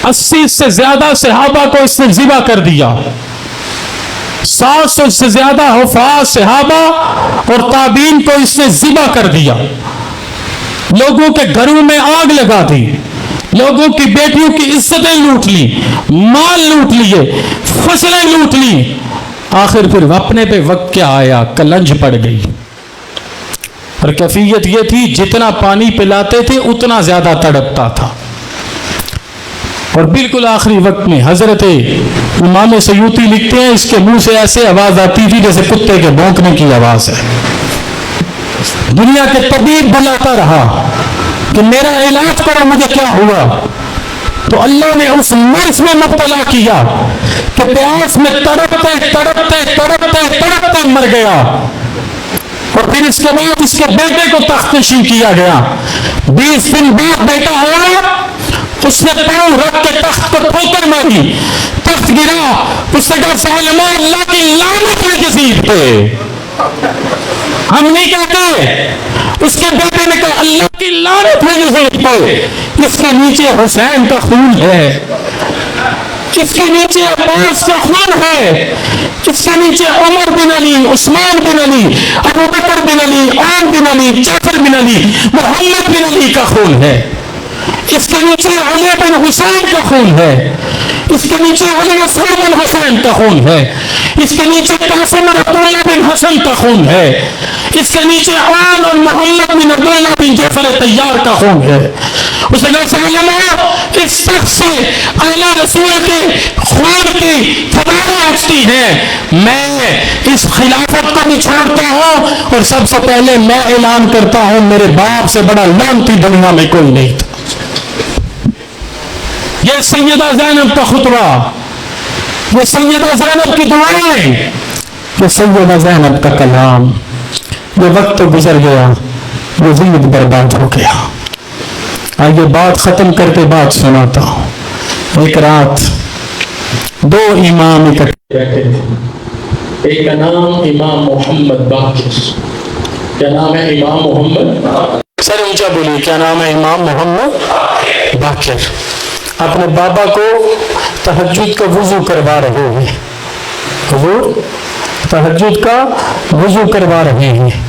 Speaker 2: 80 से ज्यादा सहाबा को इसने ज़िबा कर दिया। 700 से ज्यादा हुफ़ाज़ सहाबा और ताबीन को इसने ज़िबा कर दिया। लोगों के घरों में आग लगा दी, लोगों की बेटियों की इज्जतें लूट ली, माल लूट लिए, फसलें लूट ली। आखिर फिर अपने पे वक्त क्या आया, कलंज पड़ गई। और कैफियत यह थी जितना पानी पिलाते थे उतना ज्यादा तड़पता था। और बिल्कुल आखिरी वक्त में हजरत इमाम सयूती लिखते हैं, इसके मुंह से ऐसे आवाज आती थी जैसे कुत्ते के भौंकने की आवाज है। दुनिया के तबीब बुलाता रहा कि मेरा इलाज करो, मुझे क्या हुआ। तो अल्लाह ने उस मर्ज में मुब्तला किया कि प्यास में तड़पते तड़पते तड़पते तड़पते मर गया। और फिर इसके बाद इसके बेटे को तख्त नशीन किया गया। 20 दिन बाद बेटा आया, उसने पांव रख के तख्त को ठोकर मारी, तख्त गिरा। उसने कहा सालिमा अल्लाह की लानत है यजीद पे। हम नहीं कहते। उसके बेटे ने कहा अल्लाह की लानत है यजीद पे। इसके नीचे हुसैन का खून है, इसके नीचे अब्बास का खून है, इसके नीचे उमर बिन अली, उस्मान बिन अली, अबू बकर बिन अली, आम बिन अली, जाफर बिन अली, मोहम्मद बिन अली का खून है। इसके नीचे अली बिन हुसैन का खून है, इसके नीचे अली असगर बिन हुसैन का खून है, इसके नीचे कासिम और अब्दुल्ला बिन हसन का खून है, इसके नीचे आन और मोहम्मद बिन अब्दुल्ला बिन जाफर तैयार का खून है। उसने कहा इस शख्स से अल्लाह रसूल के खून की फवाद उठती है। मैं इस खिलाफत को भी छोड़ता हूं और सबसे पहले मैं ऐलान करता हूं मेरे बाप से बड़ा लानती दुनिया में कोई नहीं था। ये सैयदा ज़ैनब का खुतबा, ये सैयदा ज़ैनब की दुआएं, ये सैयदा ज़ैनब का कलाम। ये वक्त तो गुजर गया, वो जिंदगी बर्बाद हो गया। आइए बात खत्म करके बात सुनाता हूं। एक रात 2 इमाम इकट्ठे बैठे थे। एक का नाम इमाम मोहम्मद बाकिर। क्या नाम है? इमाम मोहम्मद। सर ऊंचा बोलिए, क्या नाम है? इमाम मोहम्मद बाकिर। अपने बाबा को तहज्जुद का वुजू करवा रहे हैं, हुजूर तहज्जुद का वुजू करवा रहे हैं।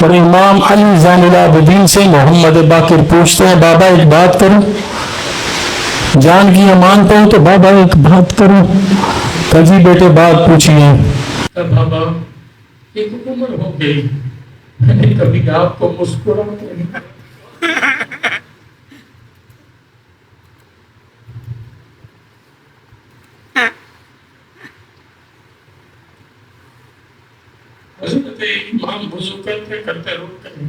Speaker 2: और इमाम अली ज़ैनुल आबिदीन से मोहम्मद बाकिर पूछते हैं, बाबा एक बात करूं, जान की अमान पाऊं तो बाबा एक बात करूं। कजी बेटे बात पूछिए। बाबा एक उम्र हो गई, मैंने कभी आपको मुस्कुराते नहीं। इमाम वुजू करते करते रुक गए।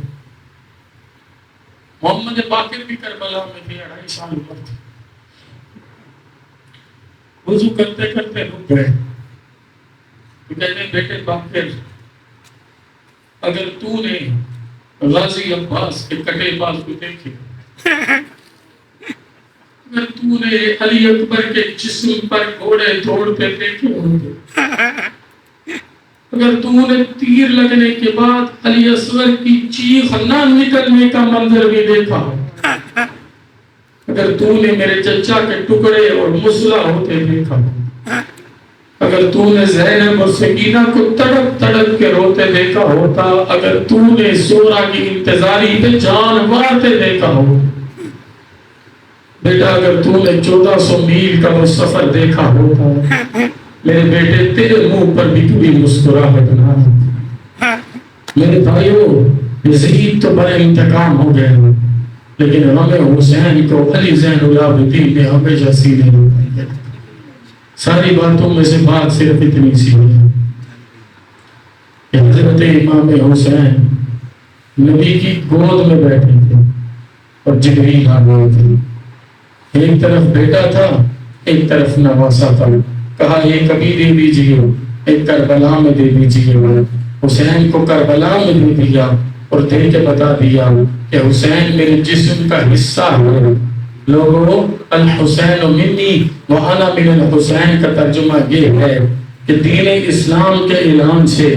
Speaker 2: मोहम्मद बाकिर भी करबला में थे, 2.5 साल उम्र थी। वुजू करते करते रुक गए। तो कहते बेटे बाकिर, अगर तूने गाजी अब्बास के कटे बाल को देखे, अगर तूने अली अकबर के जिस्म पर घोड़े दौड़ते देखे होंगे, अगर तूने तीर लगने के बाद अली असगर की चीख ना निकलने का मंजर भी देखा, अगर तूने मेरे चचा के टुकड़े और मुसला होते देखा, अगर तूने ज़ैनब और सकीना को तड़प तड़प के रोते देखा होता, अगर तूने जोरा की इंतजारी पे जान मारते देखा हो, बेटा अगर तूने 1400 मील का वो सफर देखा होता, मेरे बेटे तेरे मुंह पर भी कभी मुस्कुराहट ना होती। मेरे भाइयों, यजीद तो बड़ा इंतकाम हो गया, लेकिन हमें हुसैन को अली ज़ैनुल आबिदीन ने हमेशा सीने लगाई। सारी बातों में से बात सिर्फ इतनी सी है कि हज़रत इमाम हुसैन नबी की गोद में बैठे थे और जिब्रील आ गए थे। एक तरफ बेटा था, एक तरफ नवासा था। कहा ये कभी दे दीजिए, एक करबला में दे दीजिए। हुसैन को करबला में दे दिया और दे के बता दिया कि हुसैन मेरे जिस्म का हिस्सा है। लोगों, अल हुसैन मिन्नी व अना मिनल हुसैन का तर्जुमा ये है कि दीन इस्लाम के ऐलान से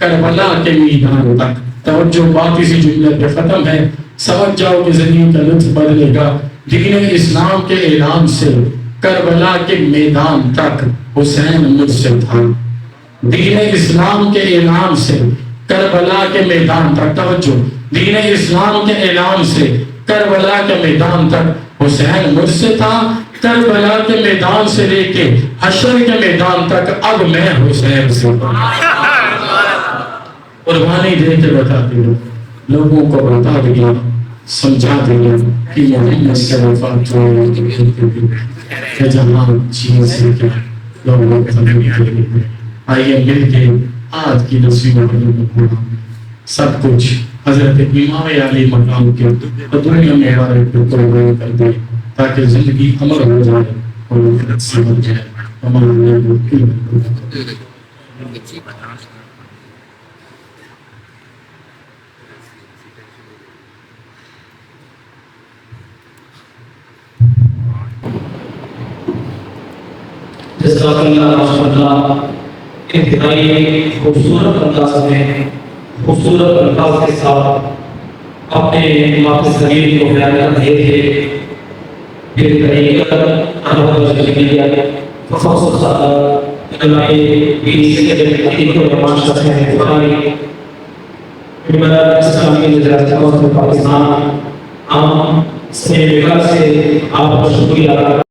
Speaker 2: करबला के मैदान तक तवज्जो बात इसी जुमले पे खत्म है। समझ जाओ कि ज़िंदगी का लुत्फ बदलेगा। दीन इस्लाम के ऐलान से करबला के मैदान तक हुसैन मुझसे था। दीन इस्लाम के ऐलान से करबला के मैदान तक, तवज्जो, दीन इस्लाम के ऐलान से करबला के मैदान तक हुसैन मुझसे था। करबला के मैदान से लेके हशर के मैदान तक अब मैं हुसैन से कुर्बानी दे के बताती हूँ, लोगों को बता दिया, समझा दिया कि मोहम्मद से वफात जहाँ चीज से क्या लोगों को आइए मिलके आज की नसीब सब कुछ हजरत इमाम अली मकाम के दुनिया में हमारे कुर्बान कर दे ताकि जिंदगी अमर हो जाए और समझ जाए हमारे।
Speaker 3: इंतहाई खूबसूरत अंदाज में, खूबसूरत अल्फाज के साथ अपने माफ़ सगीर को बयान कर रहे थे। फिर पाकिस्तान से आपका शुक्रिया